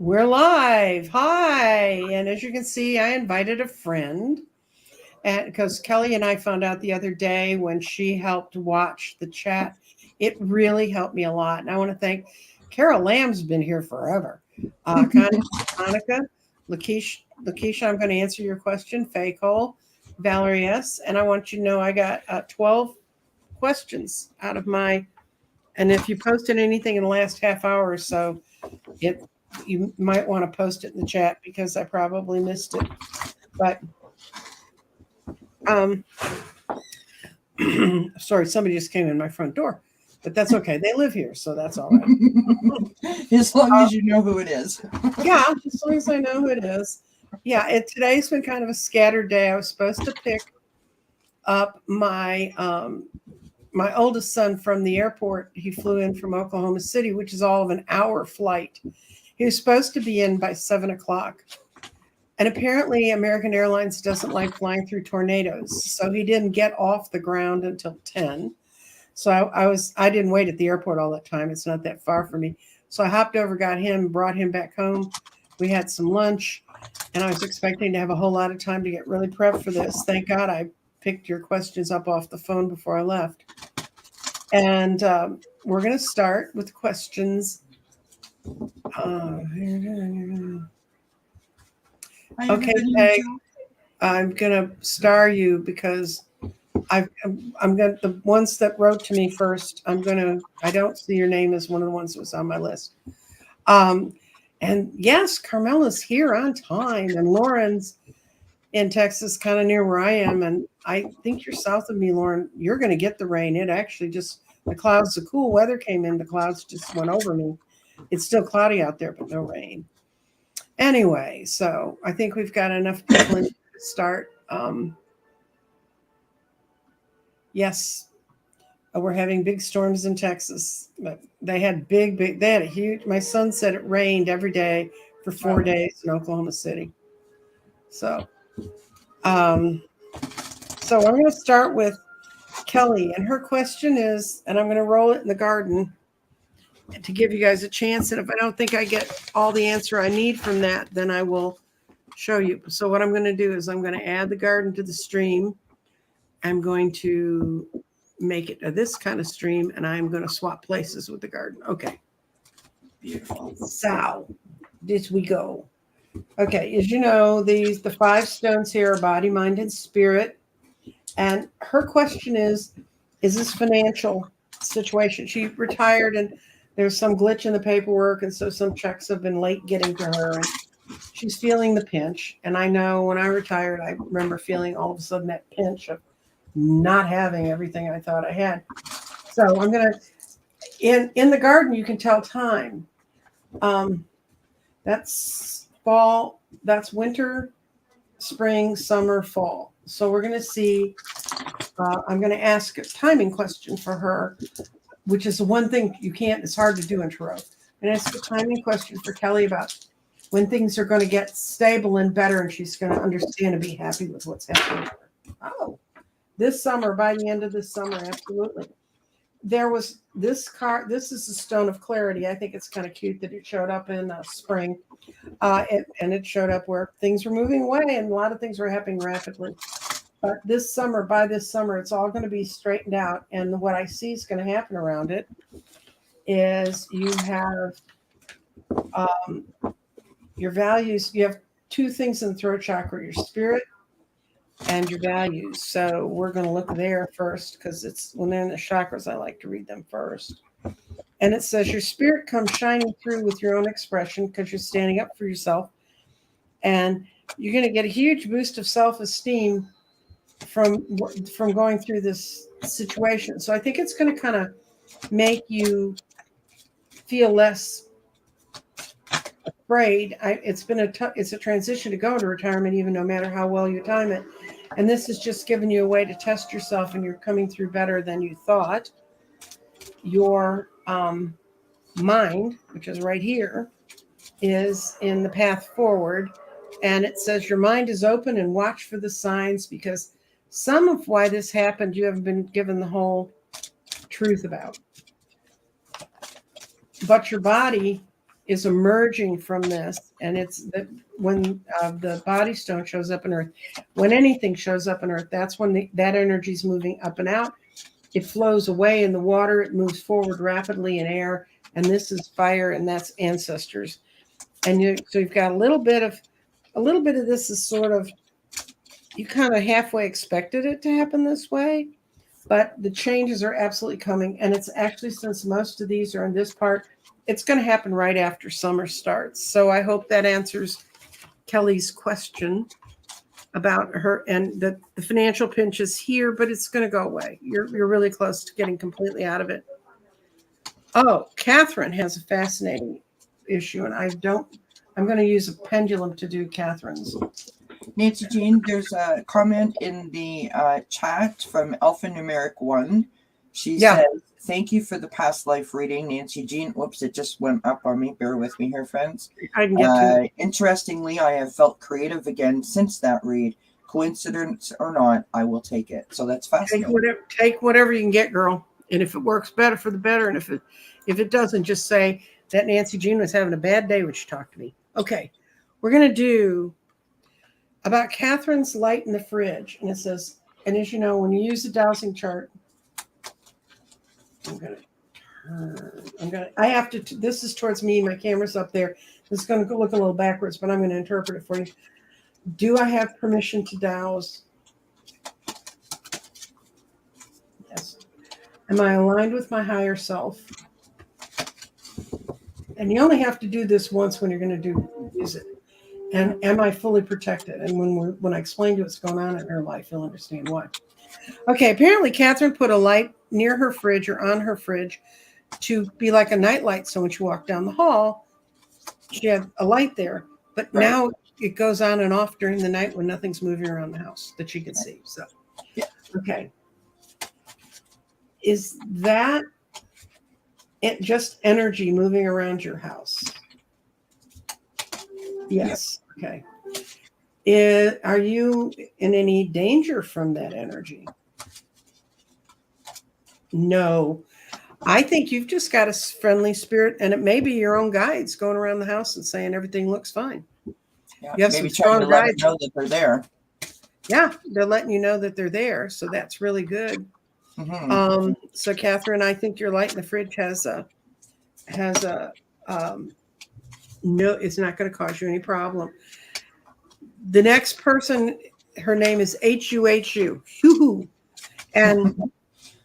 We're live. Hi. And as you can see, I invited a friend. And because Kelly and I found out the other day when she helped watch the chat, it really helped me a lot. And I want to thank Carol Lamb's been here forever. Monica, Lakeisha, I'm going to answer your question. Faye Cole, Valerie S. And I want you to know I got 12 questions out of my, and if you posted anything in the last half hour or so, you might want to post it in the chat because I probably missed it. But sorry, somebody just came in my front door, but that's okay. They live here, so that's all right. As long as you know who it is. Yeah, as long as I know who it is. Yeah, today's been kind of a scattered day. I was supposed to pick up my my oldest son from the airport. He flew in from Oklahoma City, which is all of an hour flight. He was supposed to be in by 7 o'clock. And apparently American Airlines doesn't like flying through tornadoes. So he didn't get off the ground until 10. So I didn't wait at the airport all that time. It's not that far from me. So I hopped over, got him, brought him back home. We had some lunch, and I was expecting to have a whole lot of time to get really prepped for this. Thank God I picked your questions up off the phone before I left. And we're going to start with questions. Okay, Peg, I'm going to star you because I'm going to, the ones that wrote to me first, I don't see your name as one of the ones that was on my list. And yes, Carmela's here on time, and Lauren's in Texas, kind of near where I am. And I think you're south of me, Lauren. You're going to get the rain. It actually the clouds, the cool weather came in, the clouds just went over me. It's still cloudy out there, but no rain. Anyway, so I think we've got enough people in to start. Yes, we're having big storms in Texas, but they had a huge, my son said it rained every day for 4 days in Oklahoma City. So I'm going to start with Kelly, and her question is, and I'm going to roll it in the garden to give you guys a chance. And if I don't think I get all the answer I need from that, then I will show you. So what I'm going to do is I'm going to add the garden to the stream. I'm going to make it this kind of stream, and I'm going to swap places with the garden. Okay. Beautiful. So this we go. Okay. As you know, the 5 stones here are body, mind, and spirit. And her question is this financial situation? She retired and there's some glitch in the paperwork, and so some checks have been late getting to her, and she's feeling the pinch. And I know when I retired, I remember feeling all of a sudden that pinch of not having everything I thought I had. So I'm going to, in the garden, you can tell time. That's fall, that's winter, spring, summer, fall. So we're going to see, I'm going to ask a timing question for her, which is the one thing it's hard to do in tarot. I'm going to ask a timing question for Kelly about when things are going to get stable and better, and she's going to understand and be happy with what's happening. Oh, this summer, by the end of this summer, absolutely. There was this card. This is the Stone of Clarity. I think it's kind of cute that it showed up in spring. And it showed up where things were moving away and a lot of things were happening rapidly. But by this summer, it's all going to be straightened out. And what I see is going to happen around it is you have your values. You have 2 things in the throat chakra, your spirit and your values. So we're going to look there first because when they're in the chakras, I like to read them first. And it says your spirit comes shining through with your own expression because you're standing up for yourself. And you're going to get a huge boost of self-esteem from going through this situation. So I think it's going to kind of make you feel less afraid. It's a transition to go into retirement, even no matter how well you time it. And this is just giving you a way to test yourself, and you're coming through better than you thought. Your mind, which is right here, is in the path forward. And it says your mind is open and watch for the signs, because some of why this happened, you haven't been given the whole truth about. But your body is emerging from this, and it's that when the body stone shows up in Earth, when anything shows up in Earth, that's when that energy is moving up and out. It flows away in the water. It moves forward rapidly in air, and this is fire, and that's ancestors. And so you've got a little bit of this is sort of, you kind of halfway expected it to happen this way, but the changes are absolutely coming. And it's actually, since most of these are in this part, it's going to happen right after summer starts. So I hope that answers Kelly's question about her, and the financial pinch is here, but it's going to go away. You're really close to getting completely out of it. Oh, Catherine has a fascinating issue, and I'm going to use a pendulum to do Catherine's. Nancy Jean, there's a comment in the chat from Alphanumeric 1. She says, thank you for the past life reading, Nancy Jean. Whoops, it just went up on me. Bear with me here, friends. I can get to it. Interestingly, I have felt creative again since that read. Coincidence or not, I will take it. So that's fascinating. Take whatever you can get, girl. And if it works better, for the better. And if it doesn't, just say that Nancy Jean was having a bad day when she talked to me. Okay, we're going to do about Catherine's light in the fridge. And it says, and as you know, when you use the dowsing chart, I have to, this is towards me, my camera's up there. It's going to look a little backwards, but I'm going to interpret it for you. Do I have permission to douse? Yes. Am I aligned with my higher self? And you only have to do this once when you're going to use it. And am I fully protected? And when I explain to you what's going on in her life, you'll understand why. Okay, apparently Catherine put a light near her fridge or on her fridge to be like a night light. So when she walked down the hall, she had a light there. But now it goes on and off during the night when nothing's moving around the house that she could see. So, okay. Is that it, just energy moving around your house? Yes. Okay. Are you in any danger from that energy? No. I think you've just got a friendly spirit, and it may be your own guides going around the house and saying everything looks fine. Yeah, you have maybe some trying strong to let guides. them know that they're there. Yeah, they're letting you know that they're there, so that's really good. Mm-hmm. So Catherine, I think your light in the fridge has a no, it's not going to cause you any problem. The next person, her name is Huhu, and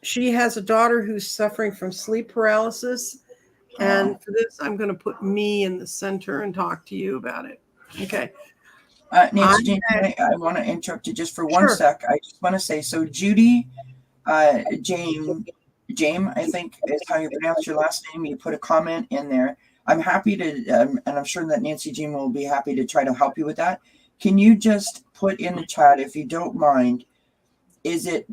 she has a daughter who's suffering from sleep paralysis. And for this, I'm going to put me in the center and talk to you about it. Okay. Nancy Jean, I want to interrupt you just for one sec. I just want to say, so Judy, James, I think is how you pronounce your last name. You put a comment in there. I'm happy to, and I'm sure that Nancy Jean will be happy to try to help you with that. Can you just put in the chat, if you don't mind, is it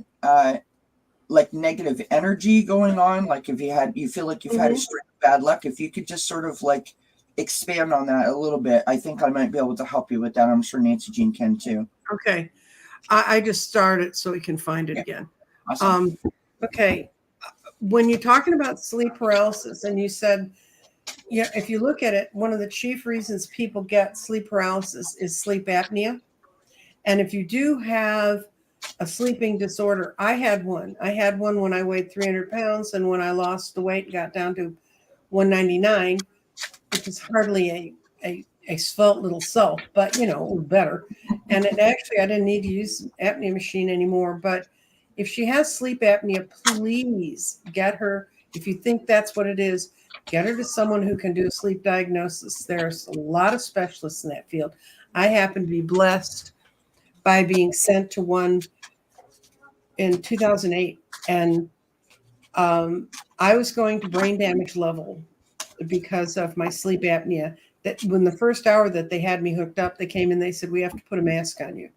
like negative energy going on? Like if you feel like you've had a string of bad luck, if you could just sort of like expand on that a little bit, I think I might be able to help you with that. I'm sure Nancy Jean can too. Okay. I just started so we can find it again. Awesome. Okay. When you're talking about sleep paralysis, and you said, yeah, if you look at it, one of the chief reasons people get sleep paralysis is sleep apnea. And if you do have a sleeping disorder, I had one when I weighed 300 pounds. And when I lost the weight and got down to 199, which is hardly a svelte little self, but better. And it actually, I didn't need to use an apnea machine anymore. But if she has sleep apnea, please get her. If you think that's what it is, get her to someone who can do a sleep diagnosis. There's a lot of specialists in that field. I happen to be blessed by being sent to one in 2008. And I was going to brain damage level because of my sleep apnea. That when the first hour that they had me hooked up, they came in, they said, we have to put a mask on you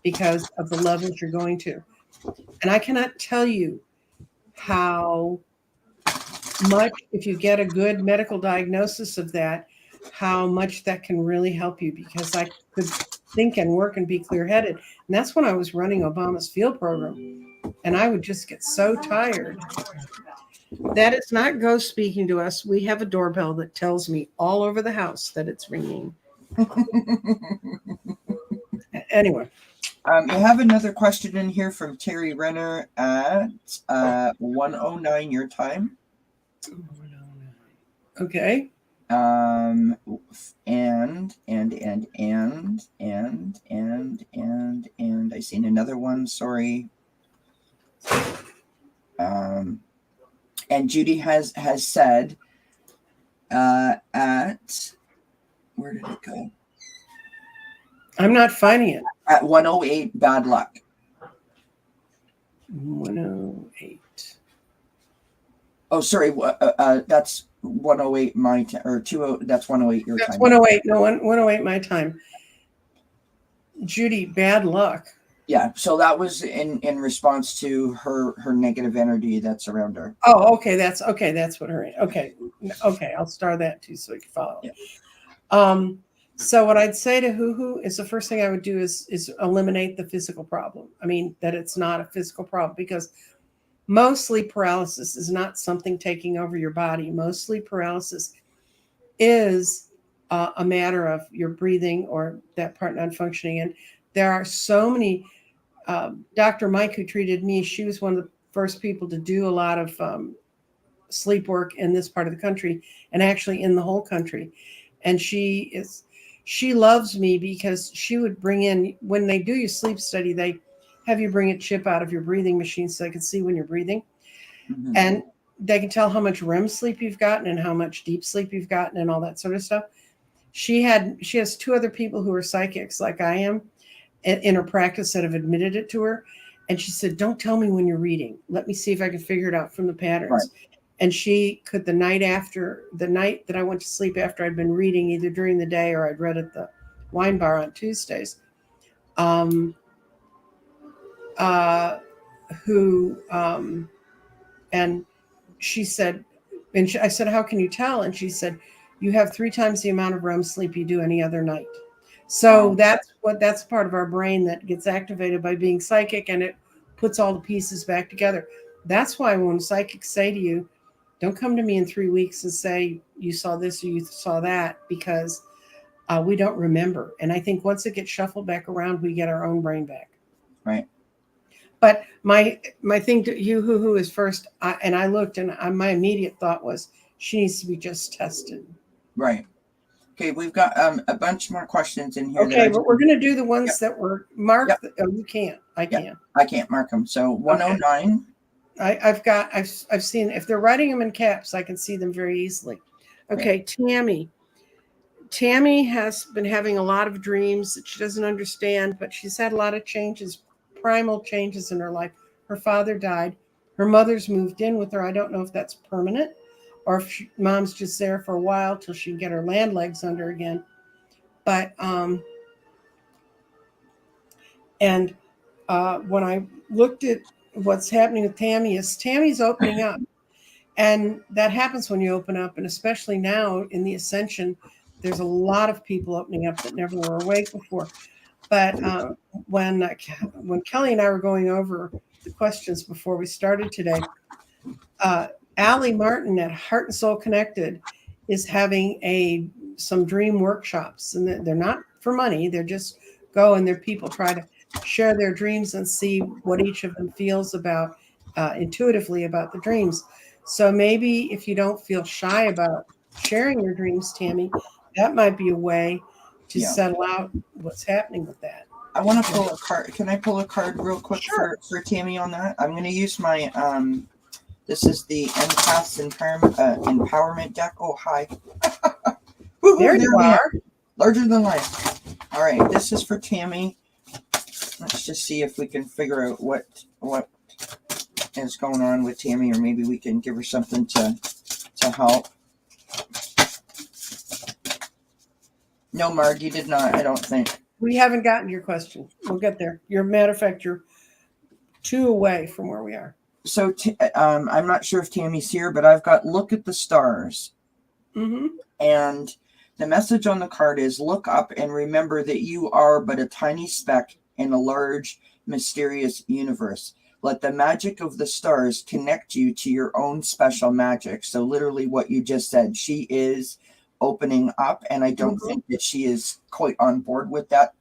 because of the levels you're going to. And I cannot tell you how much, if you get a good medical diagnosis of that, how much that can really help you, because I could think and work and be clear-headed. And that's when I was running Obama's field program. And I would just get so tired. That is not ghost speaking to us. We have a doorbell that tells me all over the house that it's ringing. Anyway. You have another question in here from Terry Renner at 1:09 your time. Okay. And I seen another one, sorry. And Judy has said at, where did it go? I'm not finding it. At 1:08, bad luck. 108. Oh, sorry. That's 1:08 my time, or 20. That's 1:08 your time. That's 1:08. No, 1:08 my time. Judy, bad luck. Yeah, so that was in response to her negative energy that's around her. Oh, okay. That's what her. Okay. I'll star that too, so we can follow. Yeah. So what I'd say to Hoo is the first thing I would do is eliminate the physical problem. I mean, that it's not a physical problem, because mostly paralysis is not something taking over your body. Mostly paralysis is a matter of your breathing or that part not functioning. And there are so many. Dr. Mike, who treated me, she was one of the first people to do a lot of sleep work in this part of the country, and actually in the whole country. And she loves me because she would bring in, when they do your sleep study, they have you bring a chip out of your breathing machine so they can see when you're breathing. Mm-hmm. And they can tell how much REM sleep you've gotten and how much deep sleep you've gotten and all that sort of stuff. She has two other people who are psychics like I am in her practice that have admitted it to her. And she said, don't tell me when you're reading. Let me see if I can figure it out from the patterns. Right. And she could, the night that I went to sleep after I'd been reading, either during the day or I'd read at the wine bar on Tuesdays, and she said, I said, how can you tell? And she said, you have 3 times the amount of REM sleep you do any other night. So that's part of our brain that gets activated by being psychic, and it puts all the pieces back together. That's why when psychics say to you, don't come to me in 3 weeks and say you saw this or you saw that, because we don't remember. And I think once it gets shuffled back around, we get our own brain back. Right. But my thing to you, who is first, I looked, and my immediate thought was she needs to be just tested. Right. Okay, we've got a bunch more questions in here. Okay, but we're going to do the ones that were marked. Yep. Oh, you can't. I can't. I can't mark them. So 109. Okay. I've seen, if they're writing them in caps, I can see them very easily. Okay, Tammy. Tammy has been having a lot of dreams that she doesn't understand, but she's had a lot of changes, primal changes in her life. Her father died. Her mother's moved in with her. I don't know if that's permanent, or if mom's just there for a while till she can get her land legs under again. But when I looked at what's happening with Tammy, Tammy's opening up, and that happens when you open up, and especially now in the ascension, there's a lot of people opening up that never were awake before. But when Kelly and I were going over the questions before we started today, Allie Martin at Heart and Soul Connected is having some dream workshops, and they're not for money. They're just go, and their people try to share their dreams and see what each of them feels about intuitively about the dreams. So maybe if you don't feel shy about sharing your dreams, Tammy, that might be a way to settle out what's happening with that. I want to pull a card. Can I pull a card real quick for Tammy on that? I'm going to use my this is the Empath's Empowerment deck. Oh, hi. There you are. Larger than life. All right, this is for Tammy. Let's just see if we can figure out what is going on with Tammy, or maybe we can give her something to help. No, Marg, you did not, I don't think. We haven't gotten to your question. We'll get there. Matter of fact, you're 2 away from where we are. So I'm not sure if Tammy's here, but I've got look at the stars. Mm-hmm. And the message on the card is look up and remember that you are but a tiny speck in a large, mysterious universe. let the magic of the stars connect you to your own special magic. So literally what you just said, she is opening up, and I don't think that she is quite on board with that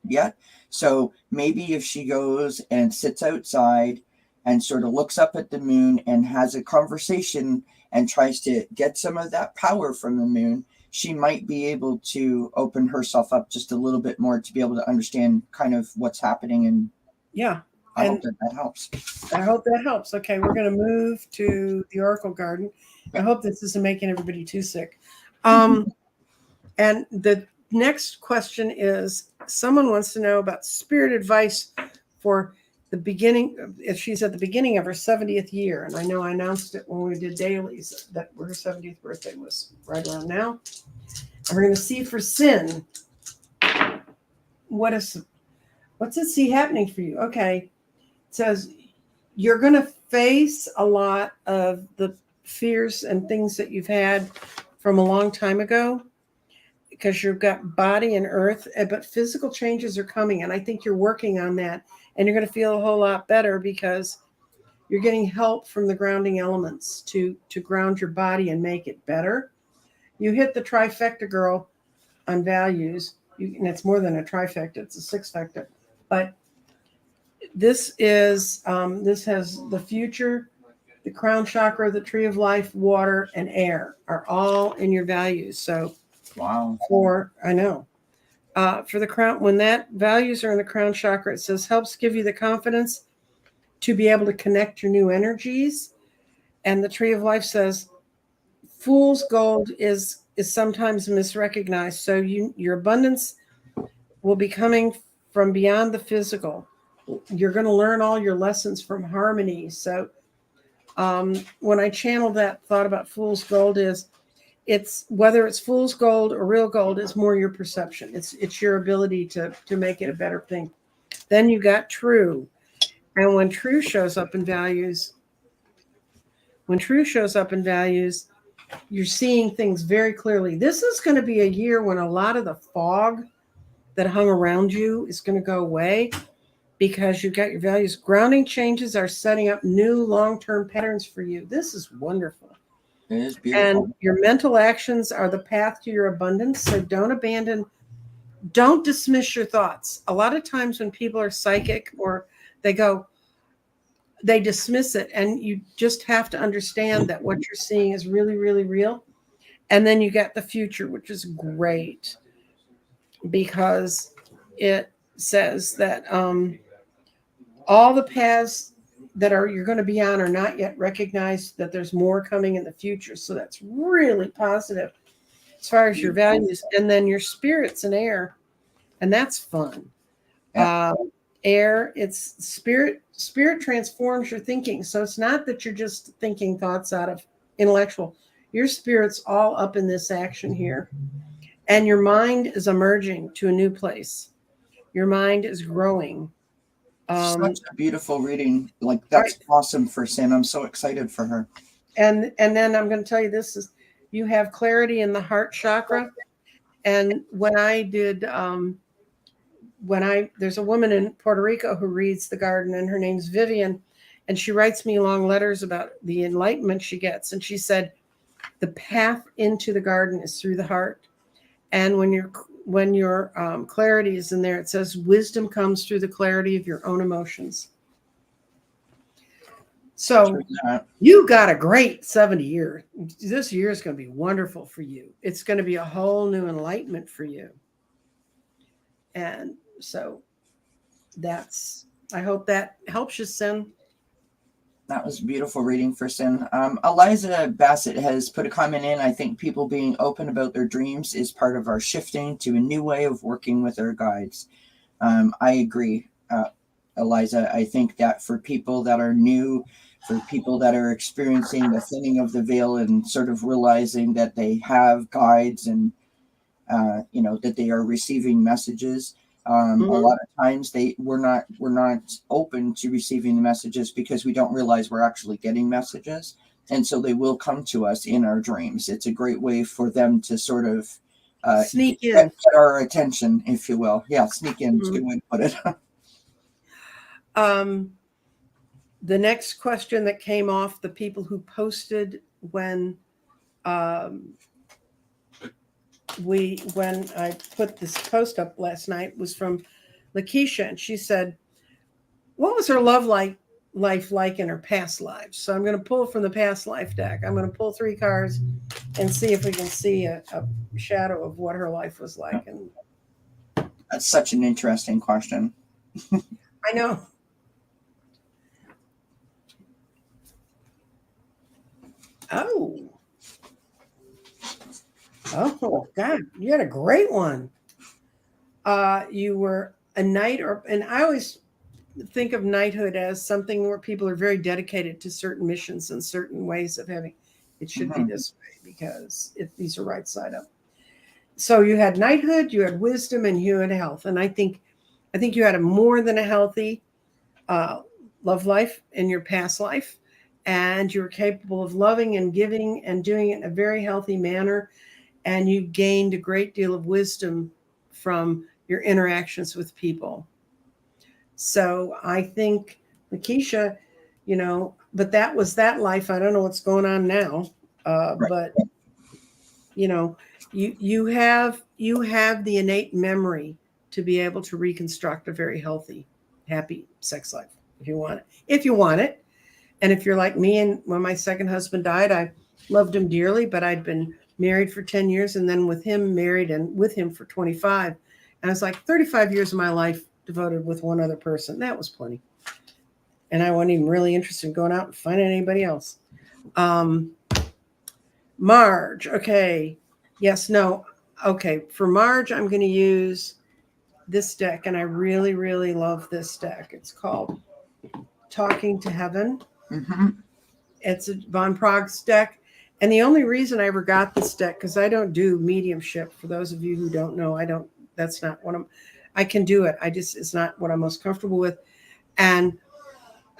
yet. So maybe if she goes and sits outside and sort of looks up at the moon and has a conversation and tries to get some of that power from the moon, she might be able to open herself up just a little bit more to be able to understand kind of what's happening. And yeah, I hope that helps. I hope that helps. Okay, we're going to move to the Oracle Garden. I hope this isn't making everybody too sick. And the next question is, someone wants to know about spirit advice for the beginning, if she's at the beginning of her 70th year. And I know I announced it when we did dailies that her 70th birthday was right around now. And we're going to see for Sin, what's it see happening for you? Okay. It says you're going to face a lot of the fears and things that you've had from a long time ago, because you've got body and earth, but physical changes are coming. And I think you're working on that, and you're going to feel a whole lot better because you're getting help from the grounding elements to ground your body and make it better. You hit the trifecta, girl, on values. And it's more than a trifecta, it's a sixfecta. But this is, this has the future, the crown chakra, the tree of life, water, and air are all in your values. So wow. For the crown, when that values are in the crown chakra, it says helps give you the confidence to be able to connect your new energies. And the tree of life says fool's gold is sometimes misrecognized. So your abundance will be coming from beyond the physical. You're going to learn all your lessons from harmony. So when I channeled that thought about fool's gold, it's whether it's fool's gold or real gold is more your perception. It's your ability to make it a better thing. Then you got true. And when true shows up in values, you're seeing things very clearly. This is going to be a year when a lot of the fog that hung around you is going to go away, because you've got your values. Grounding changes are setting up new long-term patterns for you. This is wonderful. It is beautiful. And your mental actions are the path to your abundance. So don't dismiss your thoughts. A lot of times when people are psychic or they dismiss it, and you just have to understand that what you're seeing is really, really real. And then you get the future, which is great, because it says that all the paths that you're going to be on are not yet recognized, that there's more coming in the future. So that's really positive as far as your values. And then your spirits and air, and that's fun. Yeah. Air, it's spirit transforms your thinking. So it's not that you're just thinking thoughts out of intellectual. Your spirit's all up in this action here. And your mind is emerging to a new place. Your mind is growing. Such a beautiful reading. Like, that's right. Awesome for Sin. I'm so excited for her. And then I'm going to tell you, you have clarity in the heart chakra. And when I did, there's a woman in Puerto Rico who reads the garden, and her name's Vivian, and she writes me long letters about the enlightenment she gets. And she said, the path into the garden is through the heart. And when your clarity is in there, it says wisdom comes through the clarity of your own emotions. So you got a great 70 years. This year is going to be wonderful for you. It's going to be a whole new enlightenment for you. And so I hope that helps you, Sin. That was a beautiful reading for Sin. Eliza Bassett has put a comment in. I think people being open about their dreams is part of our shifting to a new way of working with our guides. I agree, Eliza. I think that for people that are new, for people that are experiencing the thinning of the veil and sort of realizing that they have guides and, that they are receiving messages, a lot of times we're not open to receiving the messages because we don't realize we're actually getting messages, and so they will come to us in our dreams. It's a great way for them to sort of sneak in, get our attention, if you will. Yeah, sneak in is a good way to put it. The next question that came off the people who posted when when I put this post up last night was from Lakeisha, and she said, what was her life like in her past lives? So I'm going to pull from the past life deck. I'm going to pull 3 cards and see if we can see a shadow of what her life was like. And that's such an interesting question. I know. Oh, God, you had a great one. You were a knight, and I always think of knighthood as something where people are very dedicated to certain missions and certain ways of having. It should be this way because these are right side up. So you had knighthood, you had wisdom, and you had health. And I think you had a more than a healthy love life in your past life, and you were capable of loving and giving and doing it in a very healthy manner. And you gained a great deal of wisdom from your interactions with people. So I think, Lakeisha, but that was that life. I don't know what's going on now, but you have the innate memory to be able to reconstruct a very healthy, happy sex life if you want it. And if you're like me, and when my second husband died, I loved him dearly, but I'd been married for 10 years and then with him married and with him for 25. And I was like 35 years of my life devoted with one other person. That was plenty. And I wasn't even really interested in going out and finding anybody else. Marge. Okay. Yes, no. Okay. For Marge, I'm going to use this deck. And I really, really love this deck. It's called Talking to Heaven. Mm-hmm. It's a Von Prague's deck. And the only reason I ever got this deck, because I don't do mediumship. For those of you who don't know, that's not what I can do it. It's not what I'm most comfortable with. And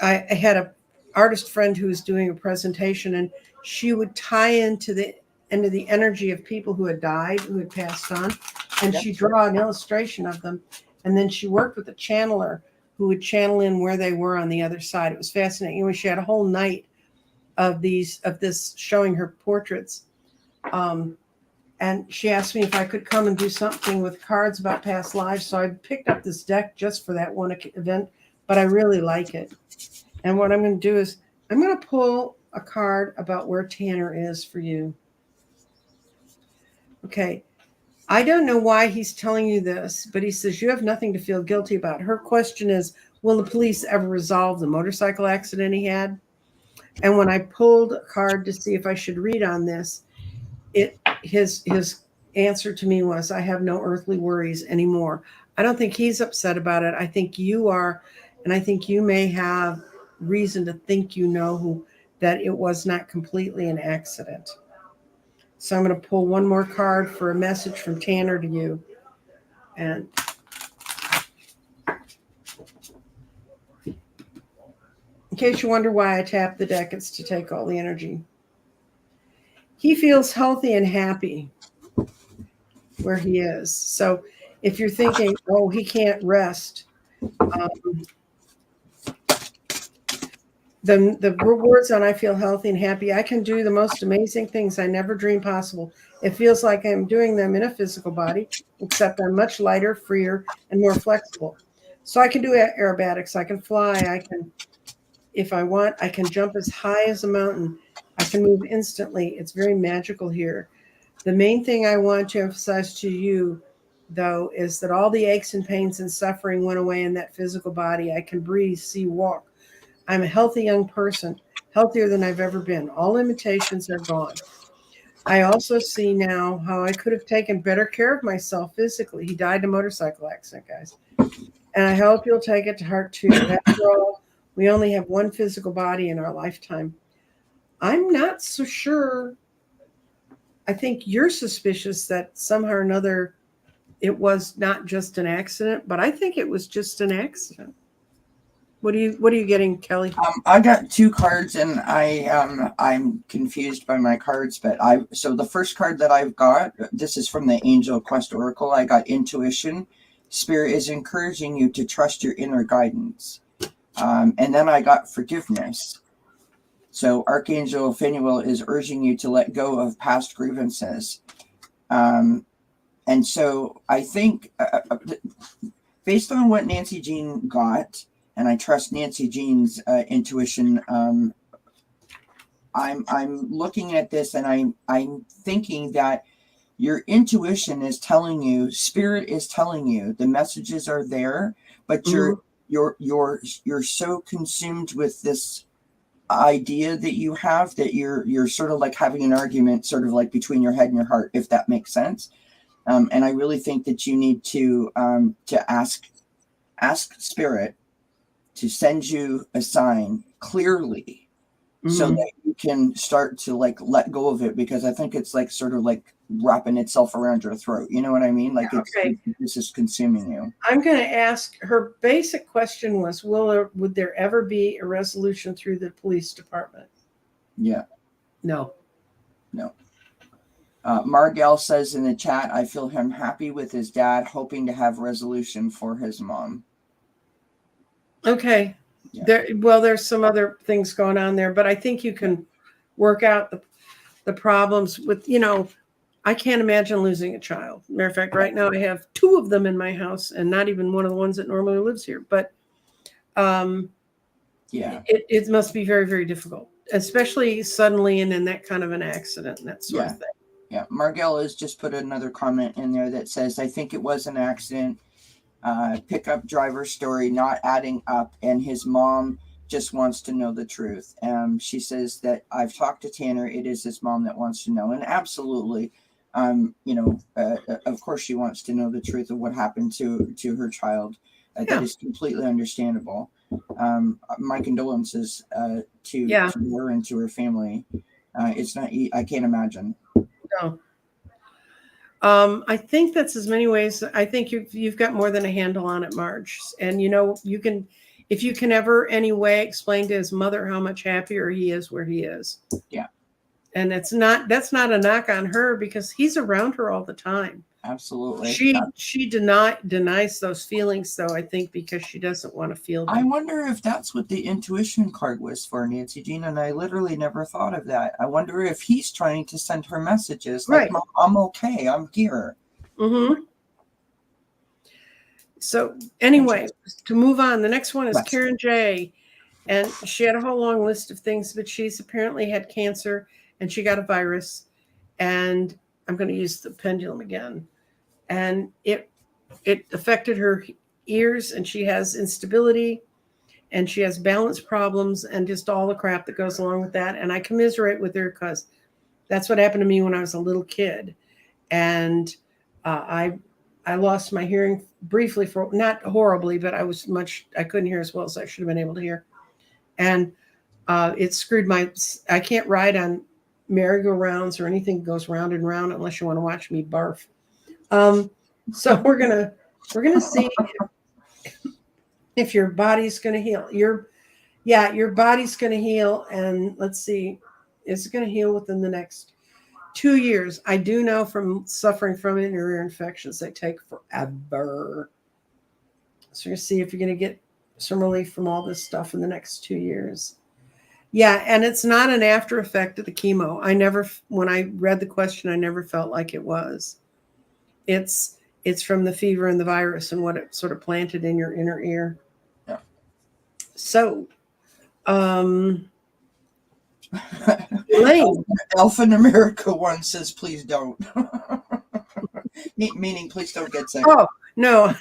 I had an artist friend who was doing a presentation, and she would tie into the energy of people who had died, who had passed on. And she'd draw an illustration of them. And then she worked with a channeler who would channel in where they were on the other side. It was fascinating. Anyway, she had a whole night of this showing her portraits. And she asked me if I could come and do something with cards about past lives. So I picked up this deck just for that one event, but I really like it. And what I'm going to do is I'm going to pull a card about where Tanner is for you. Okay. I don't know why he's telling you this, but he says you have nothing to feel guilty about. Her question is, will the police ever resolve the motorcycle accident he had? And when I pulled a card to see if I should read on this, his answer to me was, I have no earthly worries anymore. I don't think he's upset about it. I think you are, and I think you may have reason to think that it was not completely an accident. So I'm going to pull one more card for a message from Tanner to you. And in case you wonder why I tapped the deck, it's to take all the energy. He feels healthy and happy where he is. So if you're thinking, oh, he can't rest, the words on I feel healthy and happy, I can do the most amazing things I never dreamed possible. It feels like I'm doing them in a physical body, except I'm much lighter, freer, and more flexible. So I can do aerobatics. I can fly. I can, if I want, I can jump as high as a mountain. I can move instantly. It's very magical here. The main thing I want to emphasize to you, though, is that all the aches and pains and suffering went away in that physical body. I can breathe, see, walk. I'm a healthy young person, healthier than I've ever been. All limitations are gone. I also see now how I could have taken better care of myself physically. He died in a motorcycle accident, guys. And I hope you'll take it to heart, too. After all, we only have one physical body in our lifetime. I'm not so sure. I think you're suspicious that somehow or another it was not just an accident, but I think it was just an accident. What are you getting, Kelly? I got 2 cards, and I'm confused by my cards. But so the first card that I've got, this is from the Angel Quest Oracle. I got intuition. Spirit is encouraging you to trust your inner guidance. And then I got forgiveness. So Archangel Phanuel is urging you to let go of past grievances. And so I think based on what Nancy Jean got, and I trust Nancy Jean's intuition, I'm looking at this and I'm thinking that your intuition is telling you, spirit is telling you, the messages are there, but you're so consumed with this idea that you have that you're sort of like having an argument, sort of like between your head and your heart, if that makes sense. And I really think that you need to ask spirit to send you a sign clearly, so that you can start to like let go of it, because I think it's like sort of like wrapping itself around your throat. You know what I mean? Like this is consuming you. I'm going to ask, her basic question was, would there ever be a resolution through the police department? Yeah. No. Margell says in the chat, I feel him happy with his dad, hoping to have resolution for his mom. Okay. Yeah. There's some other things going on there, but I think you can work out the problems with, I can't imagine losing a child. Matter of fact, right now I have 2 of them in my house, and not even one of the ones that normally lives here. But it must be very, very difficult, especially suddenly and in that kind of an accident and that sort of thing. Yeah. Margell has just put another comment in there that says, I think it was an accident. Pickup driver story not adding up, and his mom just wants to know the truth. She says that I've talked to Tanner. It is his mom that wants to know, and absolutely, of course she wants to know the truth of what happened to her child. That is completely understandable. My condolences to her and to her family. It's not. I can't imagine. No. I think that's as many ways. I think you've got more than a handle on it, Marge. And you can, if you can ever any way explain to his mother how much happier he is where he is. Yeah. And that's not a knock on her, because he's around her all the time. Absolutely. She denies those feelings, though, I think, because she doesn't want to feel them. I wonder if that's what the intuition card was for, Nancy Jean, and I literally never thought of that. I wonder if he's trying to send her messages like, Mom, I'm okay, I'm here. Mm-hmm. So anyway, to move on, the next one is Karen J. And she had a whole long list of things, but she's apparently had cancer and she got a virus. And I'm going to use the pendulum again. And it affected her ears, and she has instability, and she has balance problems, and just all the crap that goes along with that. And I commiserate with her, because that's what happened to me when I was a little kid. And I lost my hearing briefly, for not horribly, but I couldn't hear as well as I should have been able to hear. And it screwed I can't ride on merry-go-rounds or anything that goes round and round unless you want to watch me barf. So we're gonna see if your body's gonna heal. Your body's gonna heal, and let's see, is it gonna heal within the next 2 years? I do know from suffering from inner ear infections, they take forever. So you're gonna see if you're gonna get some relief from all this stuff in the next 2 years. Yeah, and it's not an after effect of the chemo. When I read the question, I never felt like it was. It's from the fever and the virus and what it sort of planted in your inner ear. Yeah. So, Elaine. Alpha in America one says, please don't. Meaning, please don't get sick. Oh, no.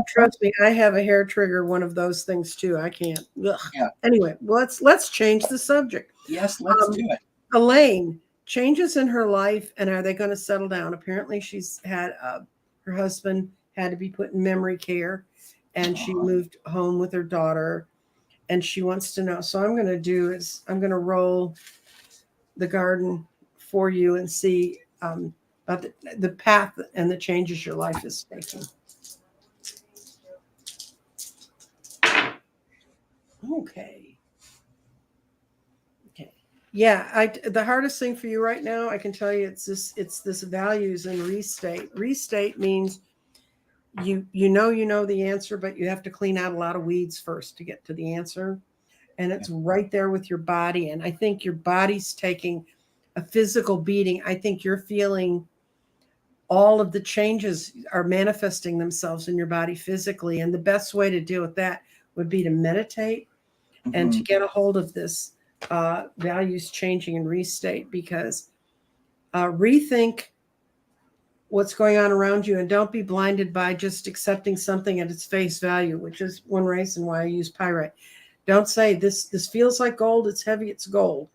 Trust me, I have a hair trigger, one of those things too. I can't. Ugh. Yeah. Anyway, let's change the subject. Yes, let's do it. Elaine, changes in her life, and are they going to settle down? Apparently, she's had her husband had to be put in memory care, and she moved home with her daughter, and she wants to know. So I'm going to roll the garden for you and see about the path and the changes your life is taking. Okay. Yeah, the hardest thing for you right now, I can tell you, it's this values and restate. Restate means you know the answer, but you have to clean out a lot of weeds first to get to the answer. And it's right there with your body. And I think your body's taking a physical beating. I think you're feeling all of the changes are manifesting themselves in your body physically. And the best way to deal with that would be to meditate and to get a hold of this values changing and restate, because rethink what's going on around you, and don't be blinded by just accepting something at its face value, which is one reason why I use pyrite. Don't say this feels like gold, it's heavy, it's gold.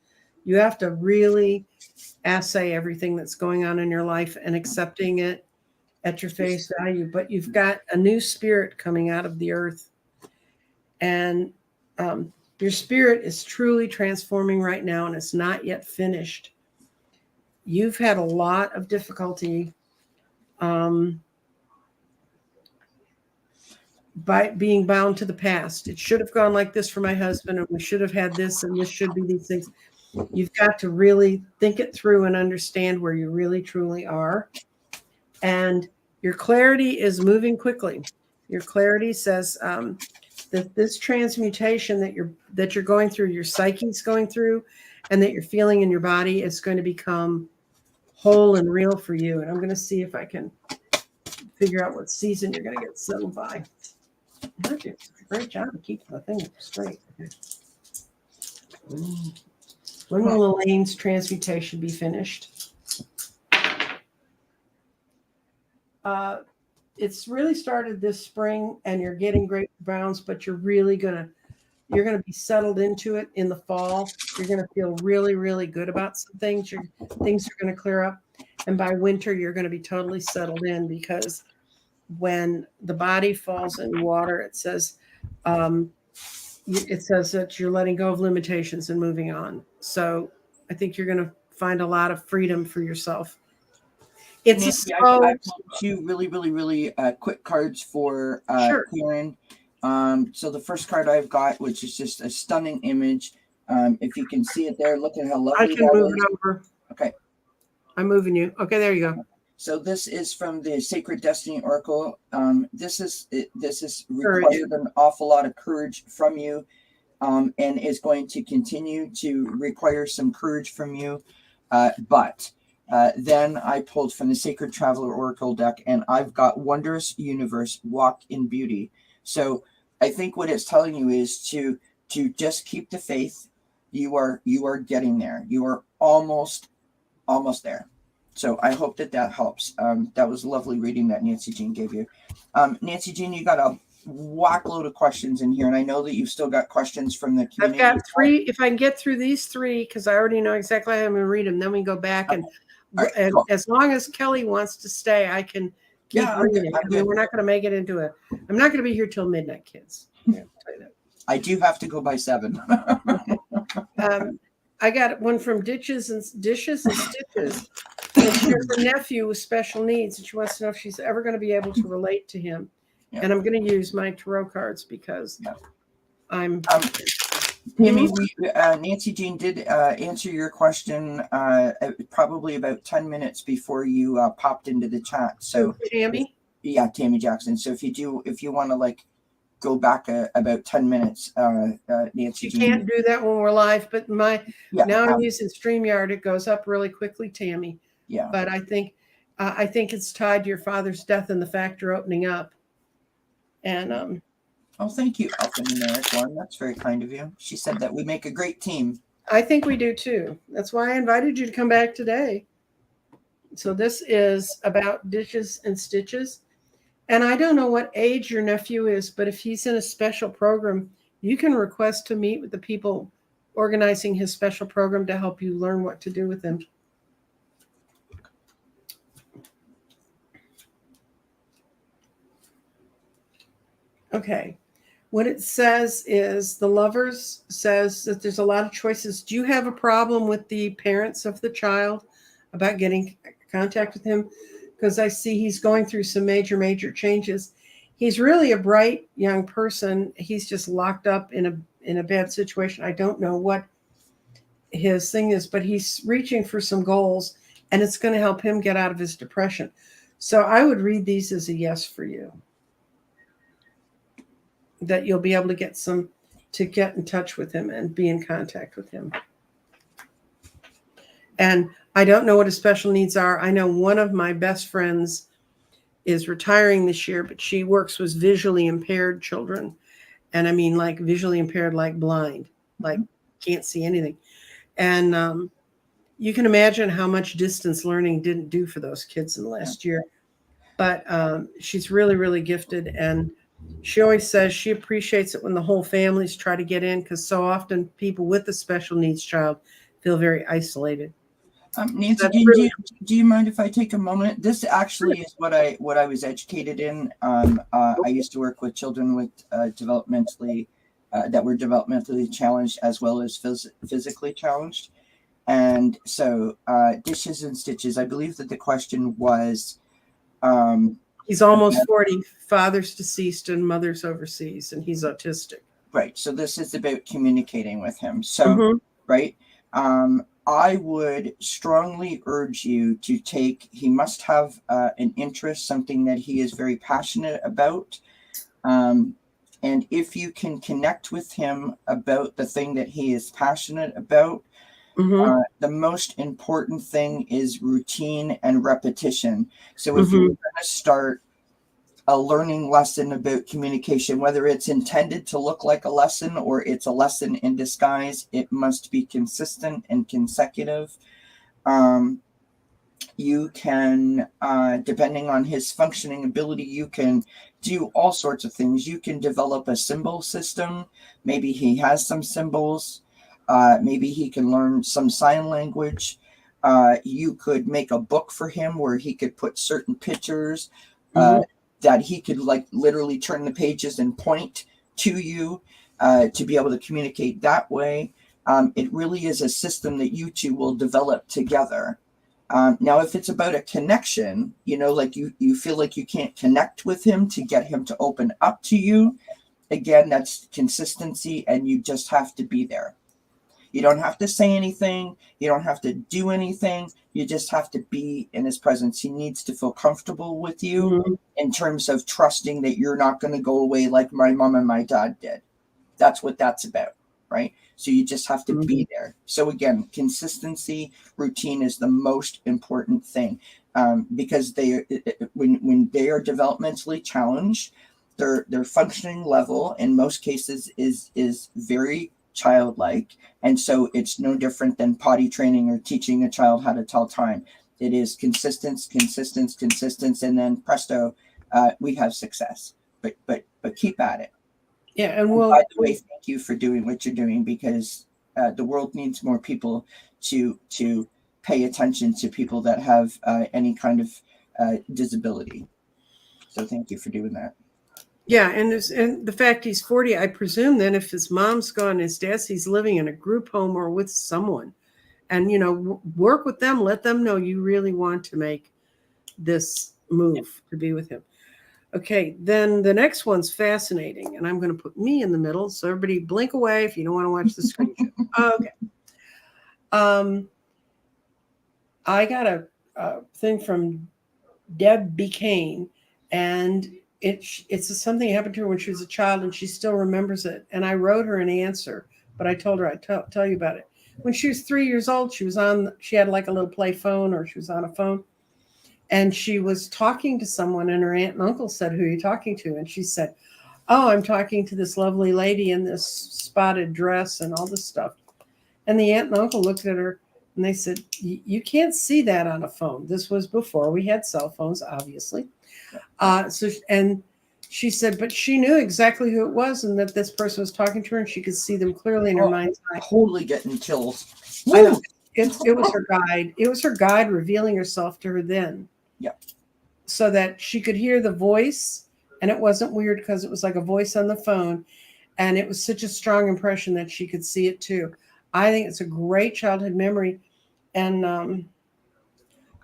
You have to really assay everything that's going on in your life and accepting it at your face value. But you've got a new spirit coming out of the earth, and your spirit is truly transforming right now, and it's not yet finished. You've had a lot of difficulty by being bound to the past. It should have gone like this for my husband, and we should have had this, and this should be these things. You've got to really think it through and understand where you really truly are. And your clarity is moving quickly. Your clarity says that this transmutation that you're going through, your psyche's going through, and that you're feeling in your body is going to become whole and real for you. And I'm going to see if I can figure out what season you're going to get settled by. You did a great job of keeping the thing straight. Okay. When will Elaine's transmutation be finished? It's really started this spring, and you're getting great bounds, but you're gonna be settled into it in the fall. You're gonna feel really, really good about some things. Things are gonna clear up, and by winter you're gonna be totally settled in, because when the body falls in water, it says that you're letting go of limitations and moving on. So I think you're going to find a lot of freedom for yourself. It's Nancy, a slow. I pulled two really quick cards for Sure. Karen. So the first card I've got, which is just a stunning image. If you can see it there, look at how lovely I can that move is. it over. Okay. I'm moving you. Okay, there you go. So this is from the Sacred Destiny Oracle. This is required an awful lot of courage from you, and is going to continue to require some courage from you. But then I pulled from the Sacred Traveler Oracle deck, and I've got Wondrous Universe, Walk in Beauty. So I think what it's telling you is to just keep the faith. You are getting there. You are almost there. So I hope that helps. That was a lovely reading that Nancy Jean gave you. Nancy Jean, you got a whack load of questions in here, and I know that you've still got questions from the community. I've got 3. If I can get through these 3, because I already know exactly how I'm going to read them, then we go back. And, right, cool. As long as Kelly wants to stay, I can keep reading. We're not going to make it into I'm not going to be here till midnight, kids. I do have to go by 7. I got one from Dishes and Stitches. And she has a nephew with special needs, and she wants to know if she's ever going to be able to relate to him. Yeah. And I'm going to use my tarot cards because I'm. Tammy, Nancy Jean did answer your question probably about 10 minutes before you popped into the chat. So Tammy? Tammy Jackson. So if you want to go back about 10 minutes, Nancy Jean. You can't do that when we're live, but now I'm using StreamYard. It goes up really quickly, Tammy. Yeah. But I think it's tied to your father's death and the factor opening up. And oh, thank you, Alphanumeric One. That's very kind of you. She said that we make a great team. I think we do too. That's why I invited you to come back today. So this is about Dishes and Stitches. And I don't know what age your nephew is, but if he's in a special program, you can request to meet with the people organizing his special program to help you learn what to do with him. Okay. What it says is the Lovers says that there's a lot of choices. Do you have a problem with the parents of the child about getting contact with him? Because I see he's going through some major changes. He's really a bright young person. He's just locked up in a bad situation. I don't know what his thing is, but he's reaching for some goals, and it's going to help him get out of his depression. So I would read these as a yes for you. that you'll be able to get in touch with him and be in contact with him. And I don't know what his special needs are. I know one of my best friends is retiring this year, but she works with visually impaired children. And I mean, like visually impaired, like blind, like can't see anything. And you can imagine how much distance learning didn't do for those kids in the last year. But she's really, really gifted. And she always says she appreciates it when the whole families try to get in, because so often people with a special needs child feel very isolated. Nancy, do you mind if I take a moment? This actually is what I was educated in. I used to work with children with developmentally that were developmentally challenged as well as physically challenged, and so dishes and stitches. I believe that the question was. He's almost 40, father's deceased and mother's overseas, and he's autistic. Right. So this is about communicating with him. So, right. I would strongly urge you to he must have an interest, something that he is very passionate about. And if you can connect with him about the thing that he is passionate about, the most important thing is routine and repetition. So if you're going to start a learning lesson about communication, whether it's intended to look like a lesson or it's a lesson in disguise, it must be consistent and consecutive. You can, depending on his functioning ability, you can do all sorts of things. You can develop a symbol system. Maybe he has some symbols. Maybe he can learn some sign language. You could make a book for him where he could put certain pictures that he could like literally turn the pages and point to you to be able to communicate that way. It really is a system that you two will develop together. Now, if it's about a connection, like you feel like you can't connect with him to get him to open up to you, again, that's consistency, and you just have to be there. You don't have to say anything. You don't have to do anything. You just have to be in his presence. He needs to feel comfortable with you in terms of trusting that you're not going to go away like my mom and my dad did. That's what that's about, right? So you just have to be there. So again, consistency, routine is the most important thing, because when they are developmentally challenged, their functioning level in most cases is very childlike, and so it's no different than potty training or teaching a child how to tell time. It is consistency, and then presto, we have success. But keep at it. Yeah, and by the way, thank you for doing what you're doing, because the world needs more people to pay attention to people that have any kind of disability. So thank you for doing that. Yeah, and the fact he's 40, I presume then if his mom's gone, his dad's, he's living in a group home or with someone. And, work with them, let them know you really want to make this move to be with him. Okay, then the next one's fascinating, and I'm going to put me in the middle, so everybody blink away if you don't want to watch the screen. Okay. I got a thing from Deb B. Kane, and it's something that happened to her when she was a child, and she still remembers it. And I wrote her an answer, but I told her I'd tell you about it. When she was 3 years old, she had like a little play phone, or she was on a phone, and she was talking to someone, and her aunt and uncle said, "Who are you talking to?" And she said, "Oh, I'm talking to this lovely lady in this spotted dress and all this stuff." And the aunt and uncle looked at her, and they said, "You can't see that on a phone." This was before we had cell phones, obviously. And she said, but she knew exactly who it was, and that this person was talking to her, and she could see them clearly in her mind's eye. Totally getting chills. I know. It was her guide. It was her guide revealing herself to her then. Yeah. So that she could hear the voice, and it wasn't weird because it was like a voice on the phone, and it was such a strong impression that she could see it too. I think it's a great childhood memory, and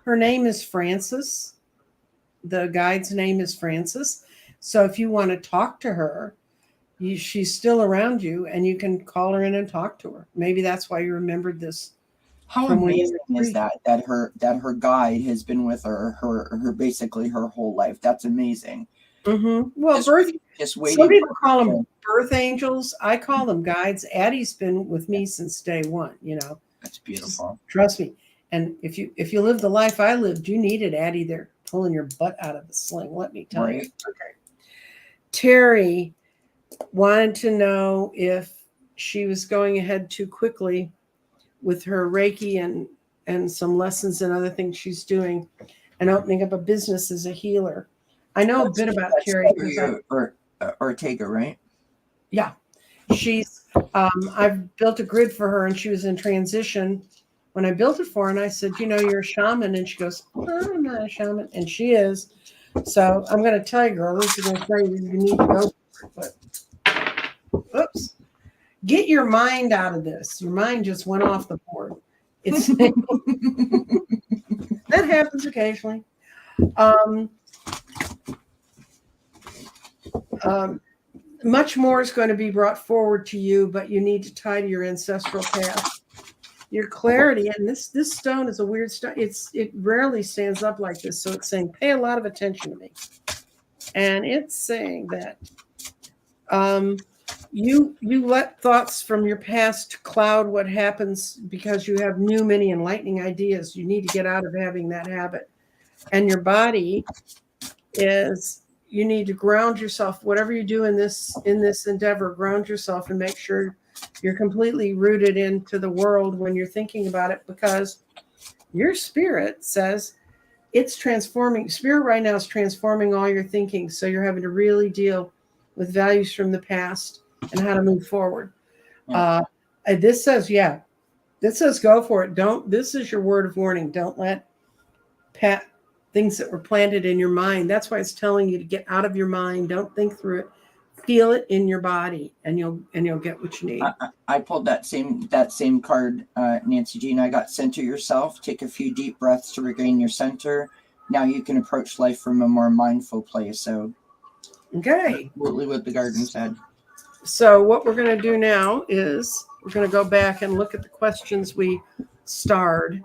her name is Frances. The guide's name is Frances. So if you want to talk to her, she's still around you, and you can call her in and talk to her. Maybe that's why you remembered this. How amazing is that her guide has been with her basically her whole life. That's amazing. Well, birth just Some waiting. people call them birth angels. I call them guides. Addie's been with me since day one, you know. That's beautiful. Trust me. And if you live the life I lived, you needed Addie there pulling your butt out of the sling. Let me tell you. Okay. Terry wanted to know if she was going ahead too quickly with her Reiki and some lessons and other things she's doing and opening up a business as a healer. I know a bit about Terry. Ortega, right? Yeah. She's, I've built a grid for her and she was in transition when I built it for her. And I said, you know, you're a shaman. And she goes, oh, I'm not a shaman. And she is. So I'm going to tell you, girl, this is going to tell you you need to go for it. But, oops. Get your mind out of this. Your mind just went off the board. It's that happens occasionally. Much more is going to be brought forward to you, but you need to tie to your ancestral path. Your clarity, and this stone is a weird stone. It rarely stands up like this, so it's saying, pay a lot of attention to me. And it's saying that you let thoughts from your past cloud what happens because you have new, many enlightening ideas. You need to get out of having that habit. And your body is, you need to ground yourself. Whatever you do in this endeavor, ground yourself and make sure you're completely rooted into the world when you're thinking about it, because your spirit says it's transforming. Spirit right now is transforming all your thinking. So you're having to really deal with values from the past and how to move forward. Yeah. This says go for it. This is your word of warning. Don't let things that were planted in your mind. That's why it's telling you to get out of your mind. Don't think through it. Feel it in your body, and you'll get what you need. I pulled that same card, Nancy Jean. I got center yourself. Take a few deep breaths to regain your center. Now you can approach life from a more mindful place. So, okay, absolutely what the garden said. So what we're going to do now is we're going to go back and look at the questions we starred.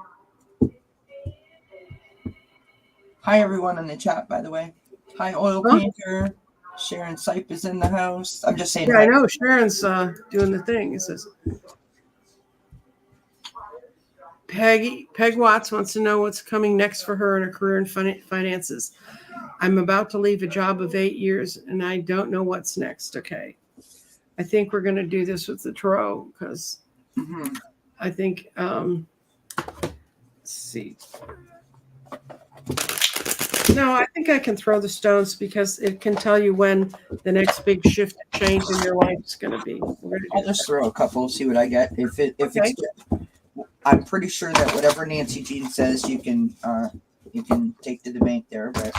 Hi, everyone in the chat, by the way. Hi, Oil Painter. Sharon Sipe is in the house. I'm just saying. Yeah, I know. Sharon's doing the thing. It says, Peg Watts wants to know what's coming next for her in her career and finances. I'm about to leave a job of 8 years, and I don't know what's next. Okay. I think we're going to do this with the tarot because I think, let's see. No, I think I can throw the stones because it can tell you when the next big shift and change in your life is going to be. I'll just throw a couple, see what I get. It's, I'm pretty sure that whatever Nancy Jean says, you can take to the bank there. But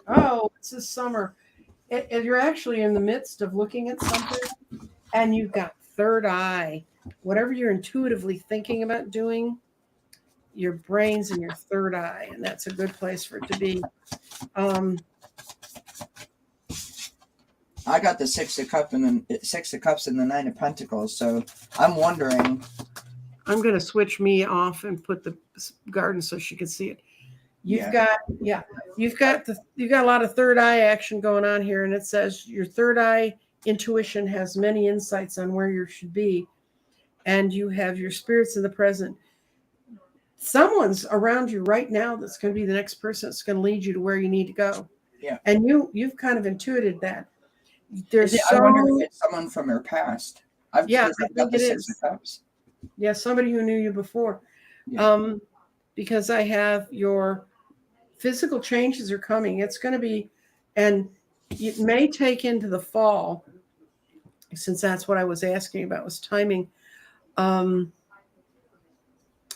oh, it's this summer. You're actually in the midst of looking at something, and you've got third eye. Whatever you're intuitively thinking about doing, your brain's in your third eye, and that's a good place for it to be. I got the Six of Cups and the Nine of Pentacles, so I'm wondering. I'm going to switch me off and put the garden so she can see it. You've got a lot of third eye action going on here, and it says your third eye intuition has many insights on where you should be, and you have your spirits in the present. Someone's around you right now that's going to be the next person that's going to lead you to where you need to go. Yeah, and you've kind of intuited that. I wonder if it's someone from her past. I think it is. Yeah, somebody who knew you before. Yeah. Because I have your physical changes are coming. It's going to be, and it may take into the fall, since that's what I was asking about was timing. And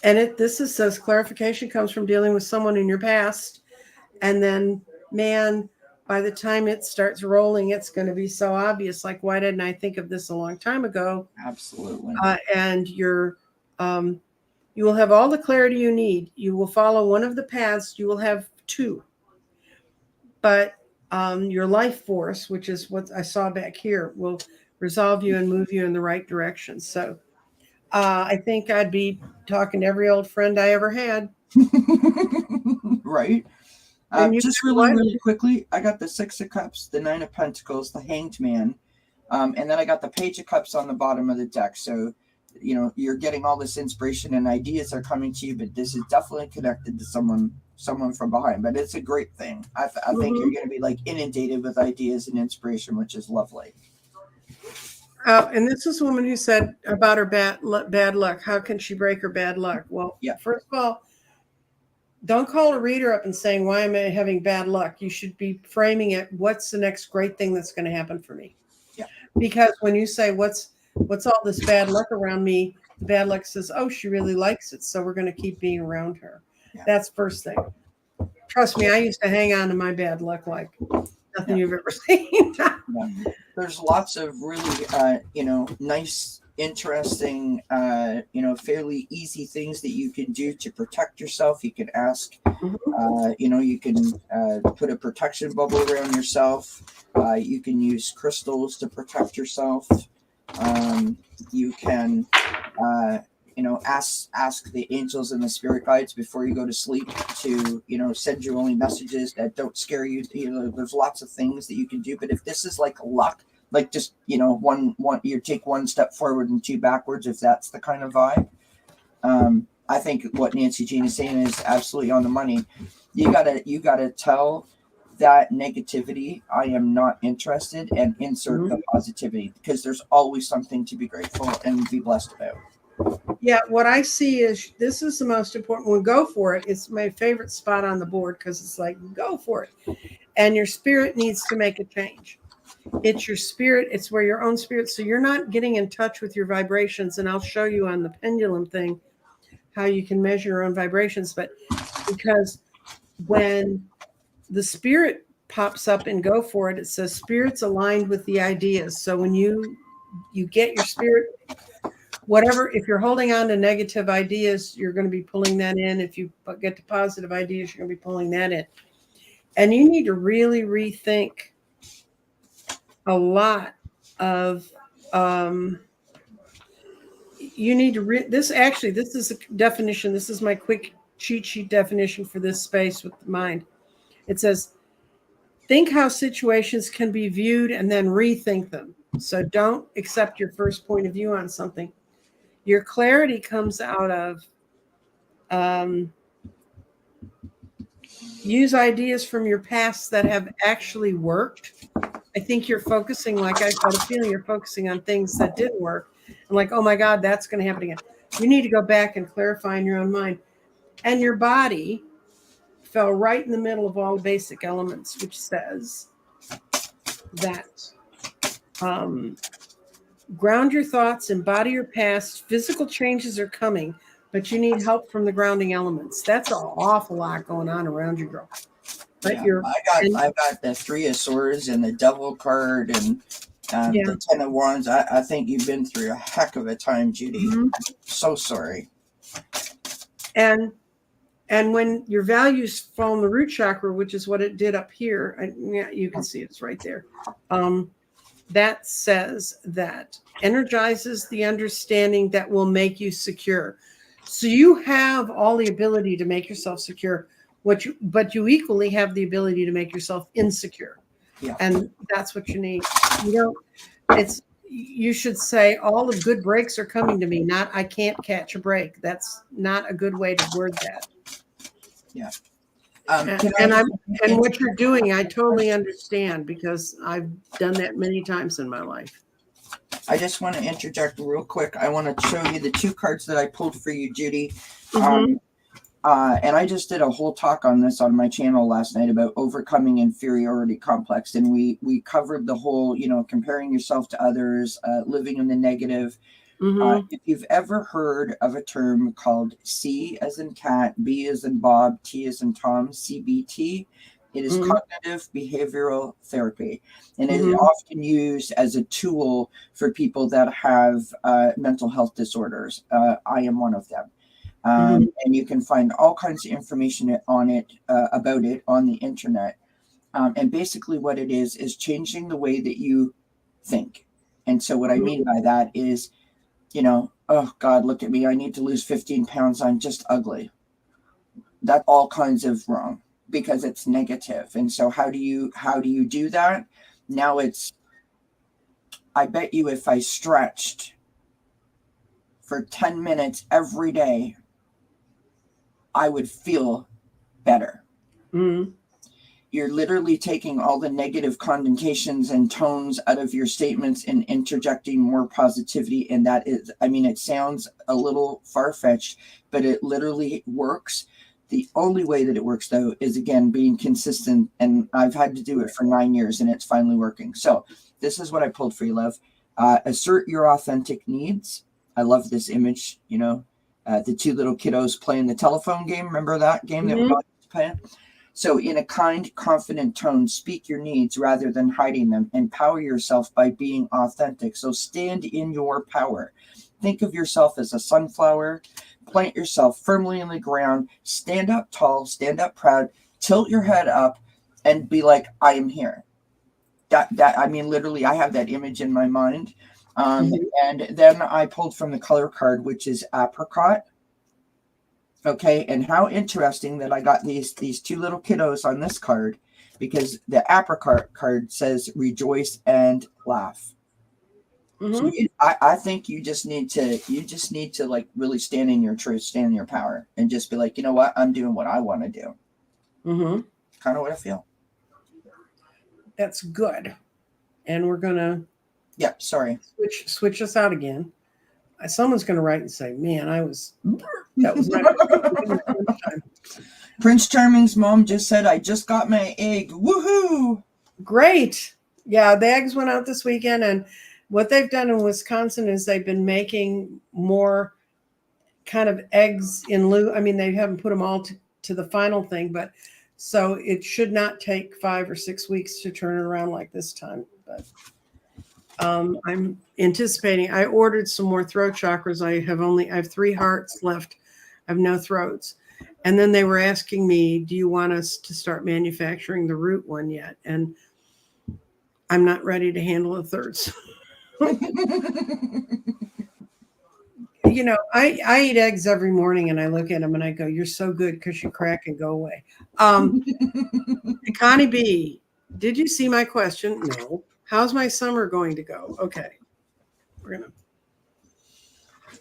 this says clarification comes from dealing with someone in your past. And then, man, by the time it starts rolling, it's going to be so obvious. Like, why didn't I think of this a long time ago? Absolutely. And you will have all the clarity you need. You will follow one of the paths. You will have two. But your life force, which is what I saw back here, will resolve you and move you in the right direction. So I think I'd be talking to every old friend I ever had. Right. Just really quickly, I got the Six of Cups, the Nine of Pentacles, the Hanged Man, and then I got the Page of Cups on the bottom of the deck. So, you're getting all this inspiration and ideas are coming to you, but this is definitely connected to someone from behind. But it's a great thing. I think you're going to be like inundated with ideas and inspiration, which is lovely. And this is a woman who said about her bad luck. How can she break her bad luck? Well, first of all, don't call a reader up and saying, why am I having bad luck? You should be framing it. What's the next great thing that's going to happen for me? Yeah. Because when you say, what's all this bad luck around me? The bad luck says, oh, she really likes it. So we're going to keep being around her. Yeah. That's first thing. Trust me, I used to hang on to my bad luck like nothing you've ever seen. There's lots of really, nice, interesting, fairly easy things that you can do to protect yourself. You can ask, you can put a protection bubble around yourself. You can use crystals to protect yourself. You can, ask the angels and the spirit guides before you go to sleep to, send you only messages that don't scare you. There's lots of things that you can do. But if this is like luck, like just, one, you take one step forward and two backwards, if that's the kind of vibe. I think what Nancy Jean is saying is absolutely on the money. You gotta tell that negativity, I am not interested, and insert the positivity, because there's always something to be grateful and be blessed about. Yeah, what I see is this is the most important one. Go for it. It's my favorite spot on the board because it's like, go for it. And your spirit needs to make a change. It's your spirit. It's where your own spirit. So you're not getting in touch with your vibrations. And I'll show you on the pendulum thing how you can measure your own vibrations. But because when the spirit pops up and go for it, it says spirits aligned with the ideas. So when you get your spirit, whatever, if you're holding on to negative ideas, you're going to be pulling that in. If you get to positive ideas, you're going to be pulling that in. And you need to really rethink a lot of, you need to, this is a definition. This is my quick cheat sheet definition for this space with the mind. It says, think how situations can be viewed and then rethink them. So don't accept your first point of view on something. Your clarity comes out of use ideas from your past that have actually worked. I think you're focusing, like I got a feeling you're focusing on things that didn't work. And like, oh my God, that's going to happen again. You need to go back and clarify in your own mind. And your body fell right in the middle of all the basic elements, which says that ground your thoughts, embody your past. Physical changes are coming, but you need help from the grounding elements. That's an awful lot going on around you, girl. But I got the Three of Swords and the Devil card and the Ten of Wands. I think you've been through a heck of a time, Judy. Mm-hmm. So sorry. And when your values fall in the root chakra, which is what it did up here, you can see it's right there. That says that energizes the understanding that will make you secure. So you have all the ability to make yourself secure, but you equally have the ability to make yourself insecure. Yeah. And that's what you need. You should say all the good breaks are coming to me, not I can't catch a break. That's not a good way to word that. Yeah. And what you're doing, I totally understand because I've done that many times in my life. I just want to interject real quick. I want to show you the two cards that I pulled for you, Judy. Mm-hmm. And I just did a whole talk on this on my channel last night about overcoming inferiority complex. And we covered the whole, comparing yourself to others, living in the negative. Mm-hmm. If you've ever heard of a term called C as in cat, B as in Bob, T as in Tom, CBT, it is cognitive behavioral therapy. And it is often used as a tool for people that have mental health disorders. I am one of them. And you can find all kinds of information on it, about it on the internet. And basically what it is changing the way that you think. And so what I mean by that is, oh God, look at me. I need to lose 15 pounds. I'm just ugly. That's all kinds of wrong. because it's negative. And so how do you do that? Now I bet you if I stretched for 10 minutes every day, I would feel better. Mm. You're literally taking all the negative connotations and tones out of your statements and interjecting more positivity. And that is, I mean, it sounds a little far-fetched, but it literally works. The only way that it works, though, is, again, being consistent. And I've had to do it for 9 years, and it's finally working. So this is what I pulled for you, love. Assert your authentic needs. I love this image, you know, the two little kiddos playing the telephone game. Remember that game that we all used to play? So in a kind, confident tone, speak your needs rather than hiding them. Empower yourself by being authentic. So stand in your power. Think of yourself as a sunflower. Plant yourself firmly in the ground. Stand up tall, stand up proud, tilt your head up, and be like, I am here. That I mean, literally, I have that image in my mind. And then I pulled from the color card, which is apricot. Okay, and how interesting that I got these two little kiddos on this card, because the apricot card says rejoice and laugh. So I think you just need to like really stand in your truth, stand in your power, and just be like, you know what, I'm doing what I want to do. Kind of what I feel. That's good. And we're gonna switch us out again. Someone's gonna write and say, man, that was not time. Prince Charming's mom just said, I just got my egg. Woohoo! Great. Yeah, the eggs went out this weekend, and what they've done in Wisconsin is they've been making more kind of eggs in lieu. I mean, they haven't put them all to the final thing, but so it should not take 5 or 6 weeks to turn it around like this time. But I'm anticipating. I ordered some more throat chakras. I have 3 hearts left. I have no throats. And then they were asking me, do you want us to start manufacturing the root one yet? And I'm not ready to handle the thirds. You know, I eat eggs every morning, and I look at them and I go, you're so good because you crack and go away. Connie B, did you see my question? No. How's my summer going to go? Okay. We're going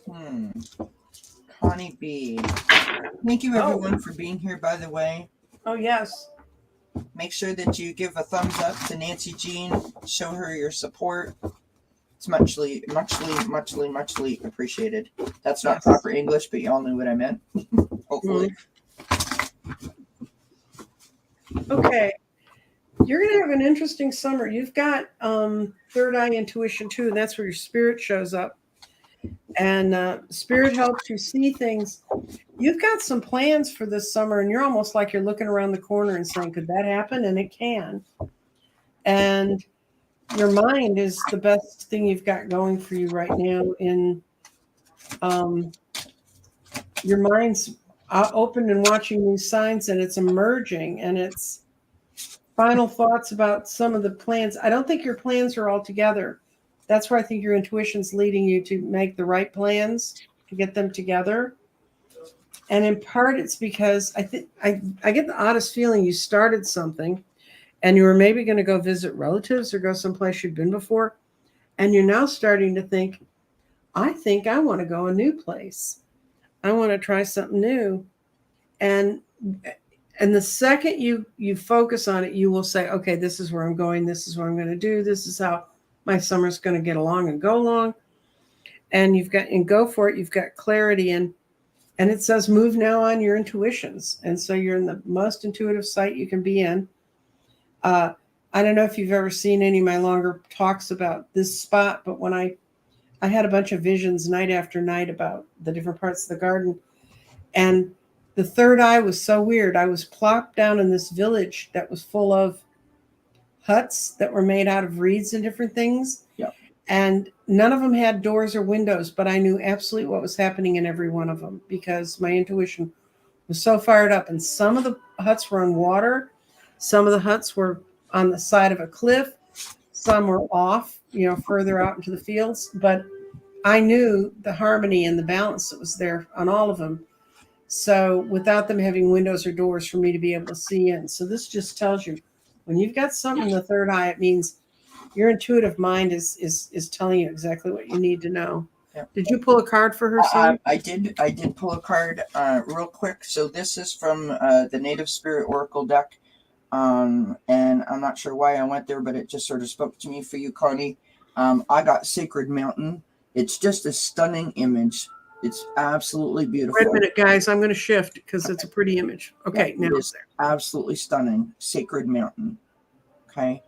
to. Connie B. Thank you, everyone, for being here, by the way. Oh, yes. Make sure that you give a thumbs up to Nancy Jean. Show her your support. It's muchly appreciated. That's not proper English, but y'all knew what I meant. Hopefully. Okay. You're going to have an interesting summer. You've got third eye intuition, too, and that's where your spirit shows up. And spirit helps you see things. You've got some plans for this summer, and you're almost like you're looking around the corner and saying, could that happen? And it can. And your mind is the best thing you've got going for you right now. In your mind's open and watching these signs, and it's emerging, and it's final thoughts about some of the plans. I don't think your plans are all together. That's where I think your intuition's leading you to make the right plans, to get them together. And in part, it's because I think I get the oddest feeling you started something, and you were maybe going to go visit relatives or go someplace you'd been before, and you're now starting to think, I think I want to go a new place. I want to try something new. And the second you focus on it, you will say, okay, this is where I'm going. This is what I'm going to do. This is how my summer's going to get along and go along. And go for it. You've got clarity. And it says, move now on your intuitions. And so you're in the most intuitive site you can be in. I don't know if you've ever seen any of my longer talks about this spot, but when I had a bunch of visions night after night about the different parts of the garden. And the third eye was so weird. I was plopped down in this village that was full of huts that were made out of reeds and different things. Yeah. And none of them had doors or windows, but I knew absolutely what was happening in every one of them because my intuition was so fired up. And some of the huts were on water. Some of the huts were on the side of a cliff. Some were off, further out into the fields. But I knew the harmony and the balance that was there on all of them. So without them having windows or doors for me to be able to see in. So this just tells you when you've got something in the third eye, it means your intuitive mind is telling you exactly what you need to know. Yeah. Did you pull a card for her, son? I did pull a card real quick. So this is from the Native Spirit Oracle deck. And I'm not sure why I went there, but it just sort of spoke to me for you, Connie. I got Sacred Mountain. It's just a stunning image. It's absolutely beautiful. Wait a minute, guys. I'm going to shift because it's a pretty image. Okay, yeah, now it's there. Absolutely stunning. Sacred Mountain. Okay.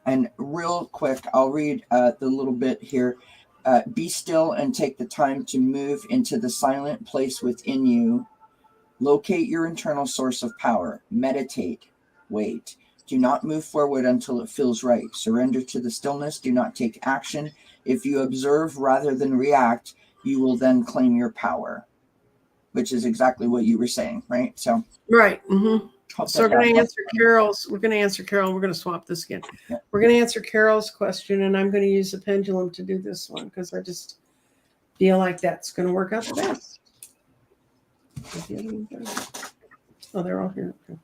And real quick, I'll read the little bit here. Be still and take the time to move into the silent place within you. Locate your internal source of power. Meditate. Wait. Do not move forward until it feels right. Surrender to the stillness. Do not take action. If you observe rather than react, you will then claim your power, which is exactly what you were saying, right? So, right. Mm-hmm. So we're going to answer Carol's. We're going to answer Carol. We're going to swap this again. Yeah. We're going to answer Carol's question, and I'm going to use a pendulum to do this one because I just feel like that's going to work out the best. Oh, they're all here. Okay.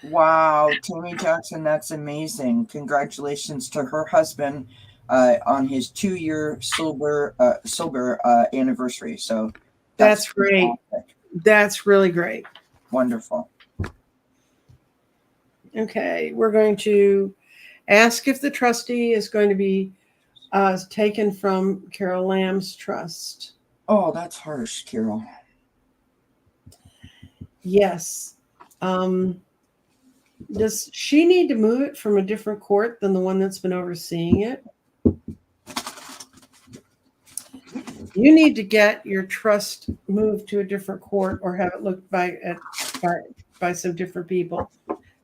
Wow, Tammy Jackson, that's amazing. Congratulations to her husband on his 2-year sober anniversary. So that's great. Fantastic. That's really great. Wonderful. Okay, we're going to ask if the trustee is going to be taken from Carol Lamb's trust. Oh, that's harsh, Carol. Yes. Does she need to move it from a different court than the one that's been overseeing it? You need to get your trust moved to a different court or have it looked by some different people.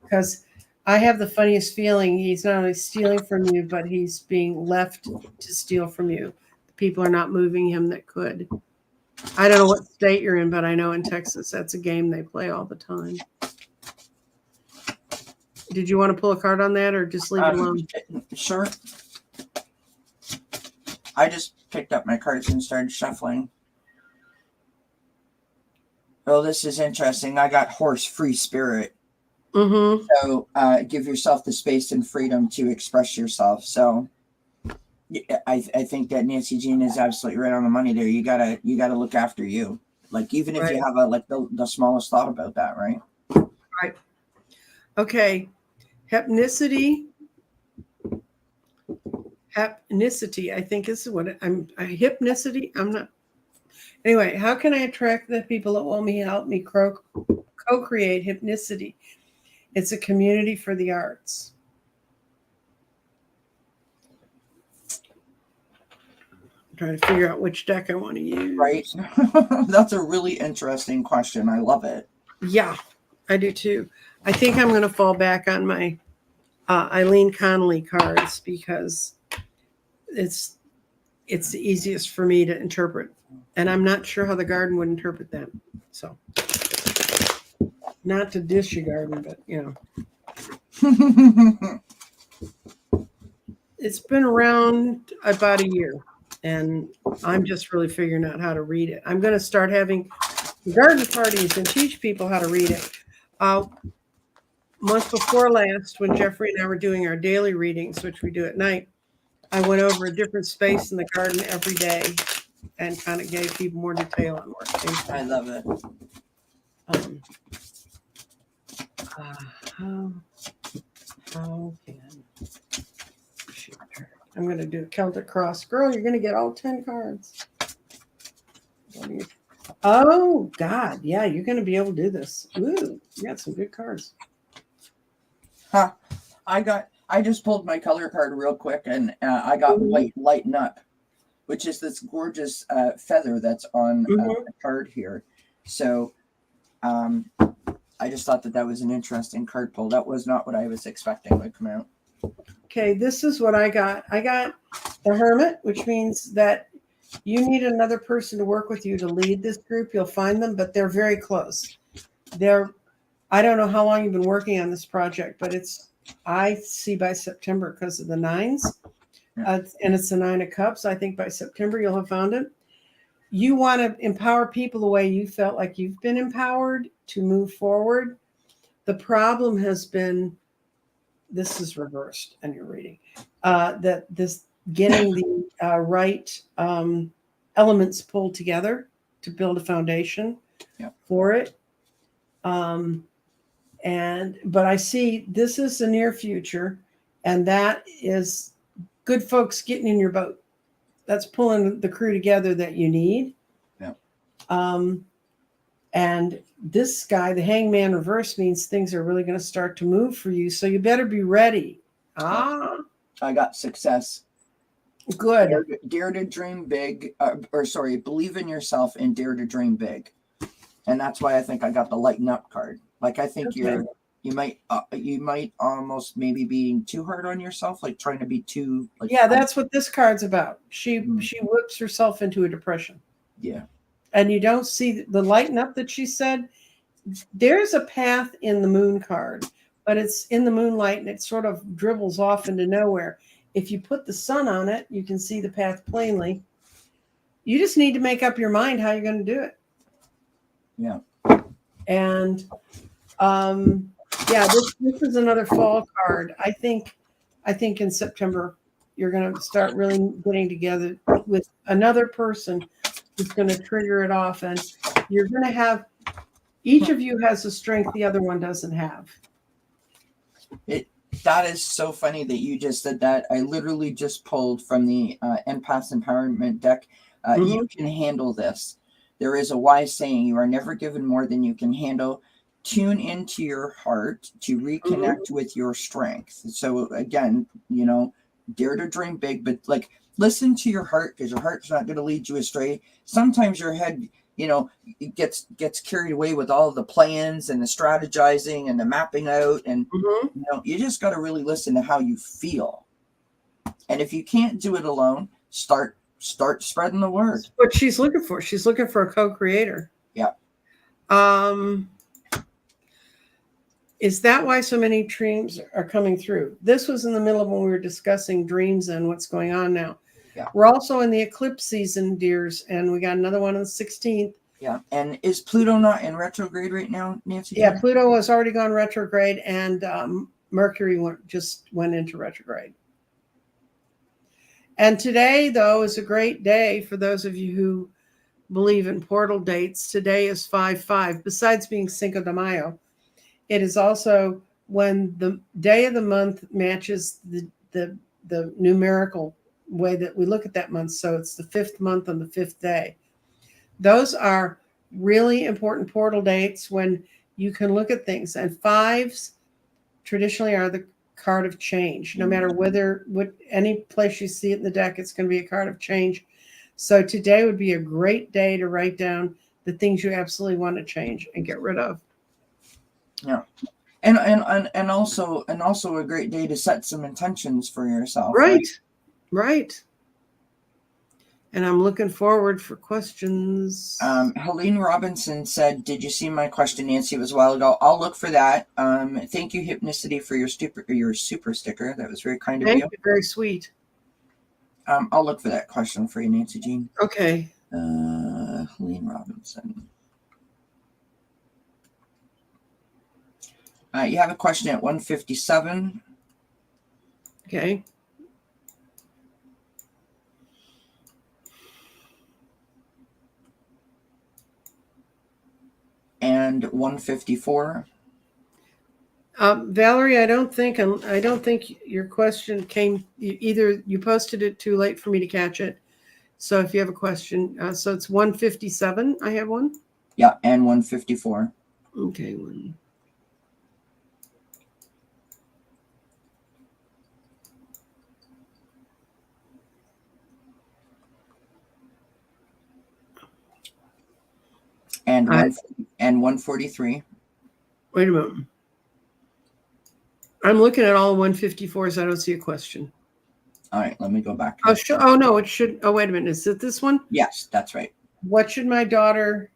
Because I have the funniest feeling he's not only stealing from you, but he's being left to steal from you. People are not moving him that could. I don't know what state you're in, but I know in Texas that's a game they play all the time. Did you want to pull a card on that or just leave it alone? Sure. I just picked up my cards and started shuffling. Oh, this is interesting. I got horse, free spirit. Mm-hmm. So give yourself the space and freedom to express yourself. So I think that Nancy Jean is absolutely right on the money there. You gotta look after you. Like even if you have the smallest thought about that, right? Right. Okay. Hepnicity, I think is what hypnicity. I'm not. Anyway, how can I attract the people that will help me co-create hypnicity? It's a community for the arts. I'm trying to figure out which deck I want to use. Right. That's a really interesting question. I love it. Yeah, I do too. I think I'm going to fall back on my Eileen Connolly cards because it's the easiest for me to interpret. And I'm not sure how the garden would interpret that. So, not to dish a garden, but, It's been around about a year, and I'm just really figuring out how to read it. I'm going to start having garden parties and teach people how to read it. Month before last, when Jeffrey and I were doing our daily readings, which we do at night, I went over a different space in the garden every day and kind of gave people more detail on work. I love it. I'm going to do a Celtic cross. Girl, you're going to get all 10 cards. Oh, God. Yeah, you're going to be able to do this. Ooh, you got some good cards. Huh. I just pulled my color card real quick, and I got white lighten up, which is this gorgeous feather that's on the card here. So I just thought that was an interesting card pull. That was not what I was expecting would come out. Okay, this is what I got. I got the Hermit, which means that you need another person to work with you to lead this group. You'll find them, but they're very close. I don't know how long you've been working on this project, but I see by September because of the 9s. And it's the 9 of Cups. I think by September you'll have found it. you want to empower people the way you felt like you've been empowered to move forward. The problem has been, this is reversed and you're reading, that this getting the right elements pulled together to build a foundation for it. But I see this is the near future, and that is good folks getting in your boat. That's pulling the crew together that you need. Yeah. And this guy, the hangman reverse, means things are really going to start to move for you. So you better be ready. I got success. Good. Dare to dream big, believe in yourself and dare to dream big. And that's why I think I got the lighten up card. Like, I think you might almost maybe being too hard on yourself, like trying to be too. Like, yeah, that's what this card's about. She whips herself into a depression. Yeah. And you don't see the lighten up that she said. There's a path in the moon card, but it's in the moonlight and it sort of dribbles off into nowhere. If you put the sun on it, you can see the path plainly. You just need to make up your mind how you're going to do it. Yeah. And this is another fall card. I think in September you're going to start really getting together with another person who's going to trigger it off, and you're going to have, each of you has a strength the other one doesn't have. That is so funny that you just said that. I literally just pulled from the Empath Empowerment deck. You can handle this. There is a wise saying, you are never given more than you can handle. Tune into your heart to reconnect with your strength. So again, dare to dream big, but like, listen to your heart, because your heart's not going to lead you astray. Sometimes your head, it gets carried away with all the plans and the strategizing and the mapping out. And, you just got to really listen to how you feel. And if you can't do it alone, start spreading the word. That's what she's looking for. She's looking for a co-creator. Yeah. Is that why so many dreams are coming through? This was in the middle of when we were discussing dreams and what's going on now. Yeah. We're also in the eclipse season, dears, and we got another one on the 16th. Yeah. And is Pluto not in retrograde right now, Nancy? Yeah, Pluto has already gone retrograde, and Mercury just went into retrograde. And today, though, is a great day for those of you who believe in portal dates. Today is 5/5. Besides being Cinco de Mayo, it is also when the day of the month matches the numerical way that we look at that month. So it's the 5th month on the 5th day. Those are really important portal dates when you can look at things. And 5s traditionally are the card of change. No matter any place you see it in the deck, it's going to be a card of change. So today would be a great day to write down the things you absolutely want to change and get rid of. Yeah. And also a great day to set some intentions for yourself. Right. Right. And I'm looking forward for questions. Helene Robinson said, "Did you see my question, Nancy? It was a while ago. I'll look for that. Thank you, Hypnicity, for your super sticker. That was very kind of you. Thank you. Very sweet. I'll look for that question for you, Nancy Jean." Okay. Helene Robinson. You have a question at 157. Okay. And 154. Valerie, I don't think your question came. Either you posted it too late for me to catch it. So if you have a question, so it's 157. I have one. Yeah, and 154. Okay, one. And 143. Wait a minute. I'm looking at all 154s. I don't see a question. All right, let me go back. Oh, no, it should. Oh, wait a minute. Is it this one? Yes, that's right. What should my daughter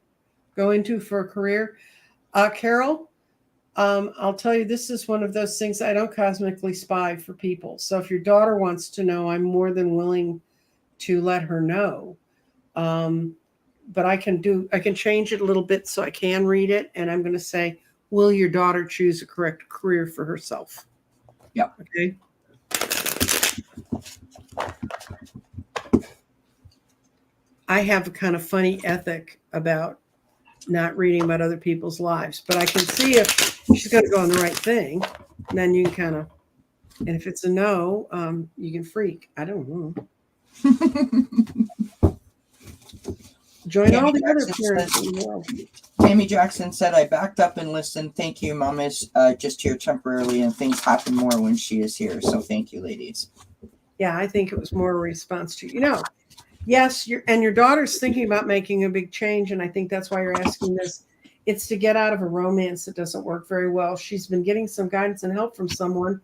go into for a career? Carol, I'll tell you, this is one of those things I don't cosmically spy for people. So if your daughter wants to know, I'm more than willing to let her know. but I can change it a little bit so I can read it. And I'm going to say, will your daughter choose a correct career for herself? Yeah. Okay. I have a kind of funny ethic about not reading about other people's lives, but I can see if she's going to go on the right thing. And then you can kind of, and if it's a no, you can freak. I don't know. Join Tammy all the other Jackson parents in the world. Tammy Jackson said, I backed up and listened. Thank you. Mom is just here temporarily, and things happen more when she is here. So thank you, ladies. Yeah, I think it was more a response to, yes, your daughter's thinking about making a big change, and I think that's why you're asking this. It's to get out of a romance that doesn't work very well. She's been getting some guidance and help from someone.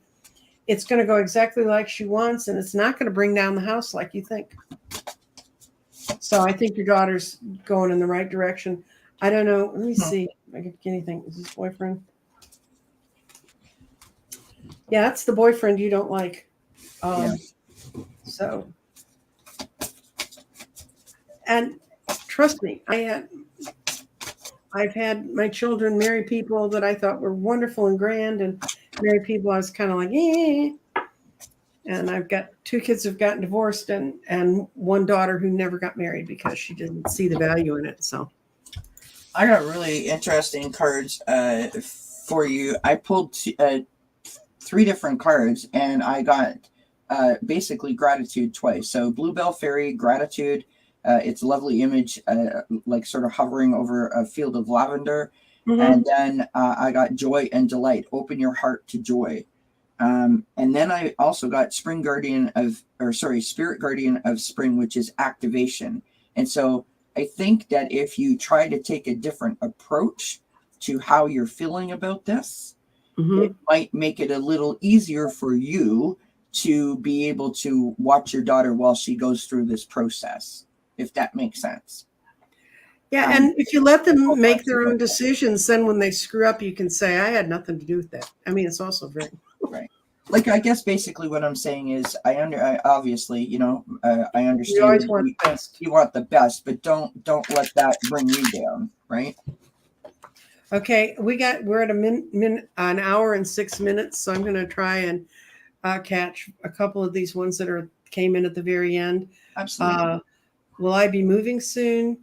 It's going to go exactly like she wants, and it's not going to bring down the house like you think. So I think your daughter's going in the right direction. I don't know. Let me see if I can get anything. Is this boyfriend? Yeah, that's the boyfriend you don't like. So, and trust me, I've had my children marry people that I thought were wonderful and grand, and marry people I was kind of like, eh. And I've got 2 kids who've gotten divorced, and one daughter who never got married because she didn't see the value in it. So I got really interesting cards for you. I pulled 3 different cards, and I got basically gratitude twice. So Bluebell Fairy, gratitude. It's a lovely image, like sort of hovering over a field of lavender. Mm-hmm. And then I got joy and delight. Open your heart to joy. And then I also got Spirit Guardian of Spring, which is activation. And so I think that if you try to take a different approach to how you're feeling about this, it might make it a little easier for you to be able to watch your daughter while she goes through this process, if that makes sense. Yeah, and if you let them make their own decisions, then when they screw up, you can say, I had nothing to do with that. I mean, it's also very... Right. Like, I guess basically what I'm saying is, I obviously, I understand you always want the best. You want the best, but don't let that bring you down, right? Okay, we're at an hour and 6 minutes, so I'm going to try and catch a couple of these ones that came in at the very end. Absolutely. Will I be moving soon?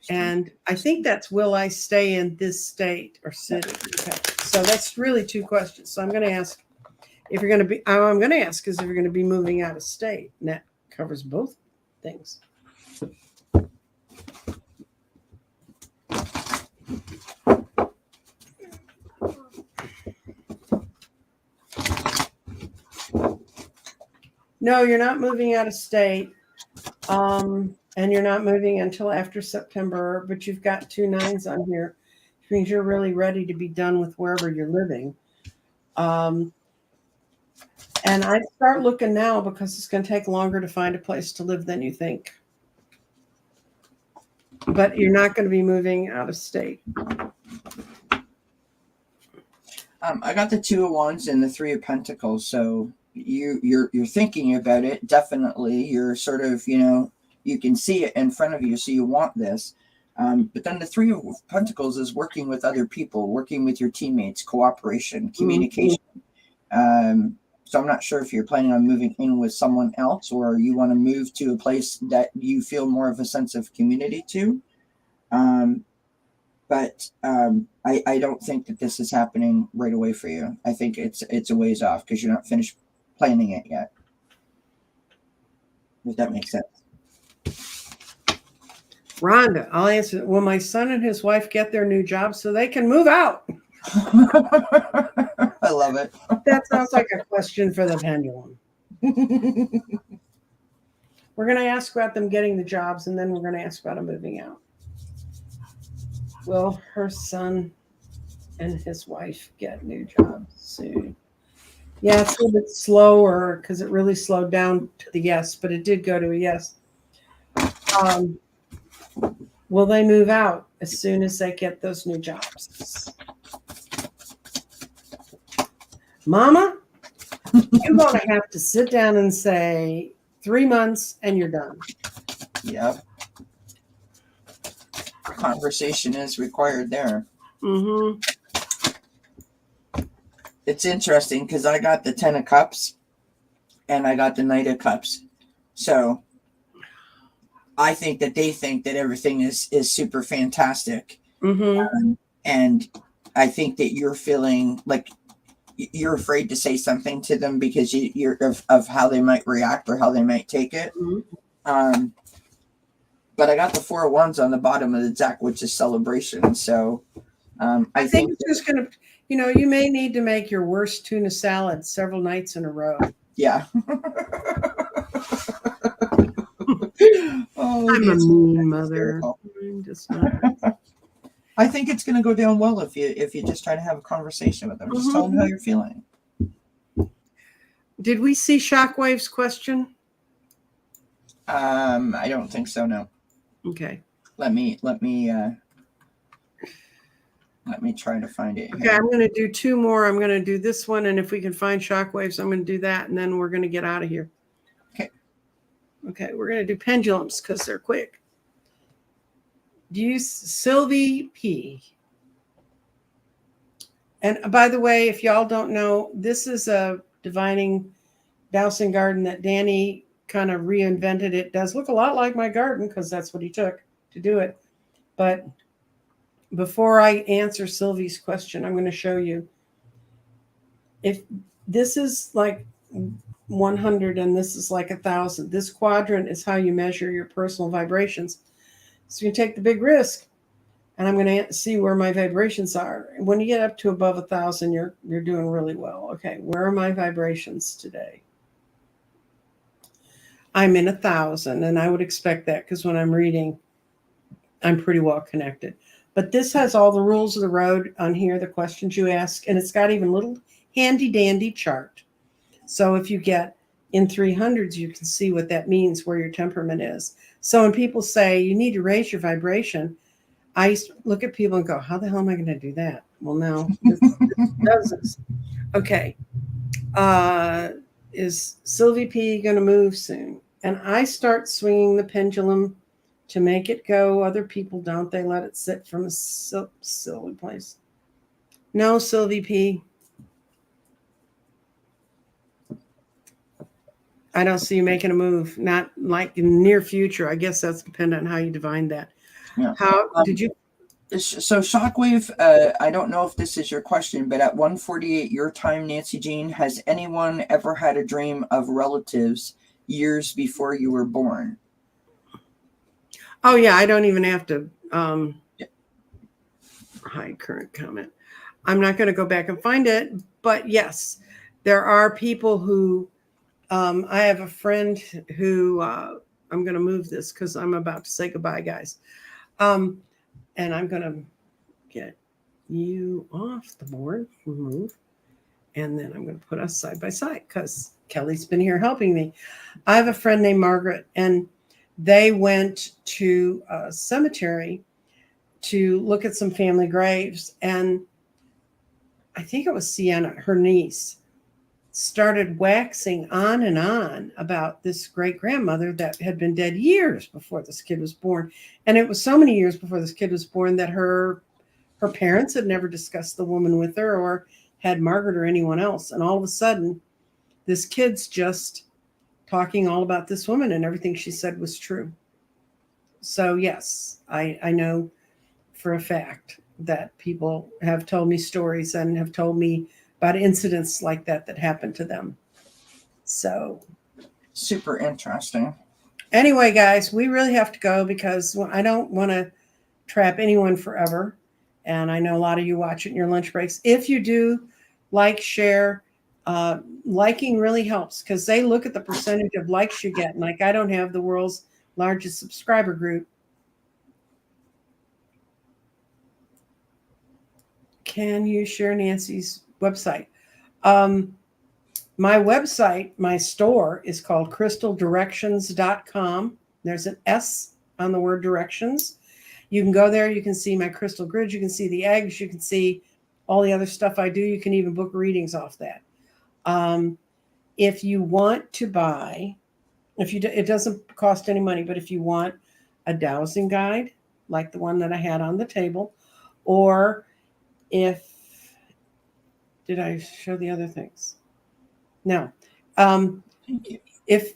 And I think that's, will I stay in this state or city? Okay. So that's really 2 questions. So I'm going to ask if you're going to be, I'm going to ask is if you're going to be moving out of state. And that covers both things. No, you're not moving out of state. And you're not moving until after September, but you've got 2 9s on here, which means you're really ready to be done with wherever you're living. And I'd start looking now because it's going to take longer to find a place to live than you think. But you're not going to be moving out of state. I got the 2 of Wands and the 3 of Pentacles. So you're thinking about it. Definitely. You're sort of, you can see it in front of you, so you want this. But then the 3 of Pentacles is working with other people, working with your teammates, cooperation, communication. Mm-hmm. So I'm not sure if you're planning on moving in with someone else, or you want to move to a place that you feel more of a sense of community to. But I don't think that this is happening right away for you. I think it's a ways off because you're not finished planning it yet. If that makes sense. Rhonda, I'll answer. Will my son and his wife get their new job so they can move out? I love it. That sounds like a question for the pendulum. We're going to ask about them getting the jobs, and then we're going to ask about them moving out. Will her son and his wife get new jobs soon? Yeah, it's a little bit slower because it really slowed down to the yes, but it did go to a yes. Will they move out as soon as they get those new jobs? Mama, you're going to have to sit down and say 3 months and you're done. Yep. conversation is required there. Mm-hmm. It's interesting because I got the 10 of Cups and I got the Knight of Cups. So I think that they think that everything is super fantastic. Mm-hmm. And I think that you're feeling like you're afraid to say something to them because you're of how they might react or how they might take it. Mm-hmm. But I got the 4 of Wands on the bottom of the deck, which is celebration. So I think it's just going to, you may need to make your worst tuna salad several nights in a row. Yeah. Oh, I'm a mean mother. I'm just not. I think it's going to go down well if you just try to have a conversation with them. Just tell them how you're feeling. Did we see Shockwave's question? I don't think so. No. Okay. Let me try to find it. Okay, I'm going to do 2 more. I'm going to do this one, and if we can find Shockwaves, I'm going to do that, and then we're going to get out of here. Okay, we're going to do pendulums because they're quick. Do you, Sylvie P. And by the way, if y'all don't know, this is a divining dowsing garden that Danny kind of reinvented. It does look a lot like my garden because that's what he took to do it. But before I answer Sylvie's question, I'm going to show you. If this is like 100 and this is like 1,000, this quadrant is how you measure your personal vibrations. So you take the big risk, and I'm going to see where my vibrations are. When you get up to above 1,000, you're doing really well. Okay, where are my vibrations today? I'm in 1,000, and I would expect that because when I'm reading, I'm pretty well connected. But this has all the rules of the road on here, the questions you ask, and it's got even a little handy dandy chart. So if you get in 300s, you can see what that means, where your temperament is. So when people say you need to raise your vibration, I used to look at people and go, how the hell am I going to do that? Well, no, this does this. Okay. Is Sylvie P going to move soon? And I start swinging the pendulum to make it go. Other people don't. They let it sit from a silly place. No, Sylvie P. I don't see you making a move. Not like in the near future. I guess that's dependent on how you divine that. Yeah. How did you? So Shockwave, I don't know if this is your question, but at 1:48 your time, Nancy Jean, has anyone ever had a dream of relatives years before you were born? Oh yeah, I don't even have to hide current comment. I'm not going to go back and find it, but yes, there are people who. I have a friend who I'm going to move this because I'm about to say goodbye, guys. And I'm going to get you off the board, remove, and then I'm going to put us side by side because Kelly's been here helping me. I have a friend named Margaret, and they went to a cemetery to look at some family graves, and I think it was Sienna, her niece, started waxing on and on about this great grandmother that had been dead years before this kid was born. And it was so many years before this kid was born that her parents had never discussed the woman with her or had Margaret or anyone else. And all of a sudden, this kid's just talking all about this woman, and everything she said was true. So yes, I know for a fact that people have told me stories and have told me about incidents like that happened to them. So super interesting. Anyway, guys, we really have to go because I don't want to trap anyone forever. And I know a lot of you watch it in your lunch breaks. If you do, like, share, liking really helps because they look at the percentage of likes you get. And like, I don't have the world's largest subscriber group. Can you share Nancy's website? My website, my store is called crystaldirections.com. There's an S on the word directions. You can go there. You can see my crystal grid. You can see the eggs. You can see all the other stuff I do. You can even book readings off that. If you want to buy, it doesn't cost any money, but if you want a dowsing guide, like the one that I had on the table, or did I show the other things? No. Thank you. If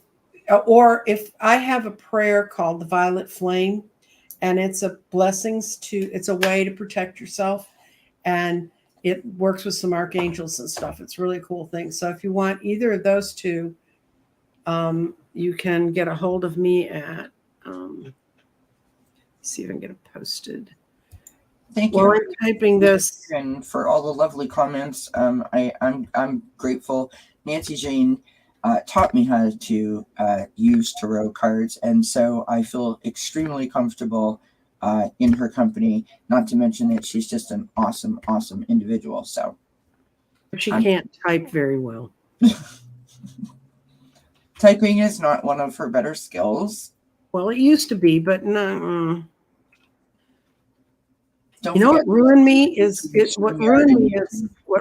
I have a prayer called the Violet Flame, and it's a way to protect yourself, and it works with some archangels and stuff. It's a really cool thing. So if you want either of those two, you can get a hold of me at, see if I can get it posted. Thank you. Well, I'm typing this. And for all the lovely comments. I'm grateful. Nancy Jane taught me how to use tarot cards, and so I feel extremely comfortable in her company. Not to mention that she's just an awesome, awesome individual. So She can't type very well. Typing is not one of her better skills. Well, it used to be, but no. Don't you know what ruined me what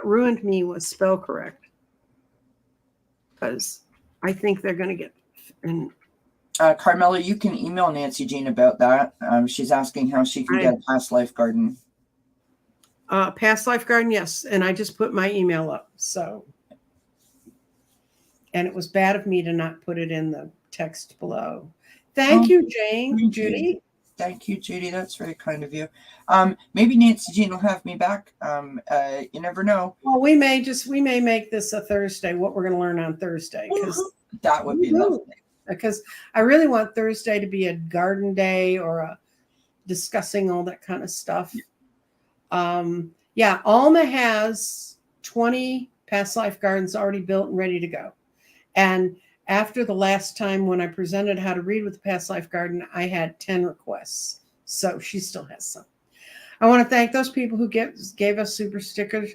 ruined me was spell correct, because I think they're going to get. And Carmela, you can email Nancy Jean about that. She's asking how she can get a past life garden. Past life garden, yes, and I just put my email up. So, and it was bad of me to not put it in the text below. Thank you, Jane. Judy. Thank you, Judy. That's very kind of you. Maybe Nancy Jean will have me back. You never know. Well, we may make this a Thursday, what we're going to learn on Thursday. Because that would be lovely. Because I really want Thursday to be a garden day, or a discussing all that kind of stuff. Alma has 20 past life gardens already built and ready to go. And after the last time when I presented how to read with the past life garden, I had 10 requests. So she still has some. I want to thank those people who gave us super stickers.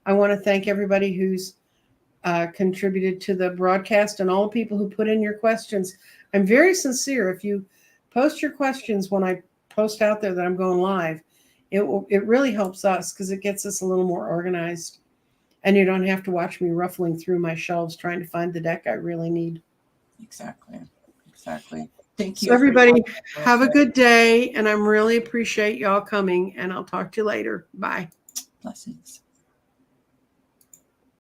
I want to thank everybody who's contributed to the broadcast, and all the people who put in your questions. I'm very sincere. If you post your questions when I post out there that I'm going live, it really helps us, because it gets us a little more organized. And you don't have to watch me ruffling through my shelves trying to find the deck I really need. Exactly. Thank you. So everybody, have a good day. And I really appreciate y'all coming. And I'll talk to you later. Bye. Blessings.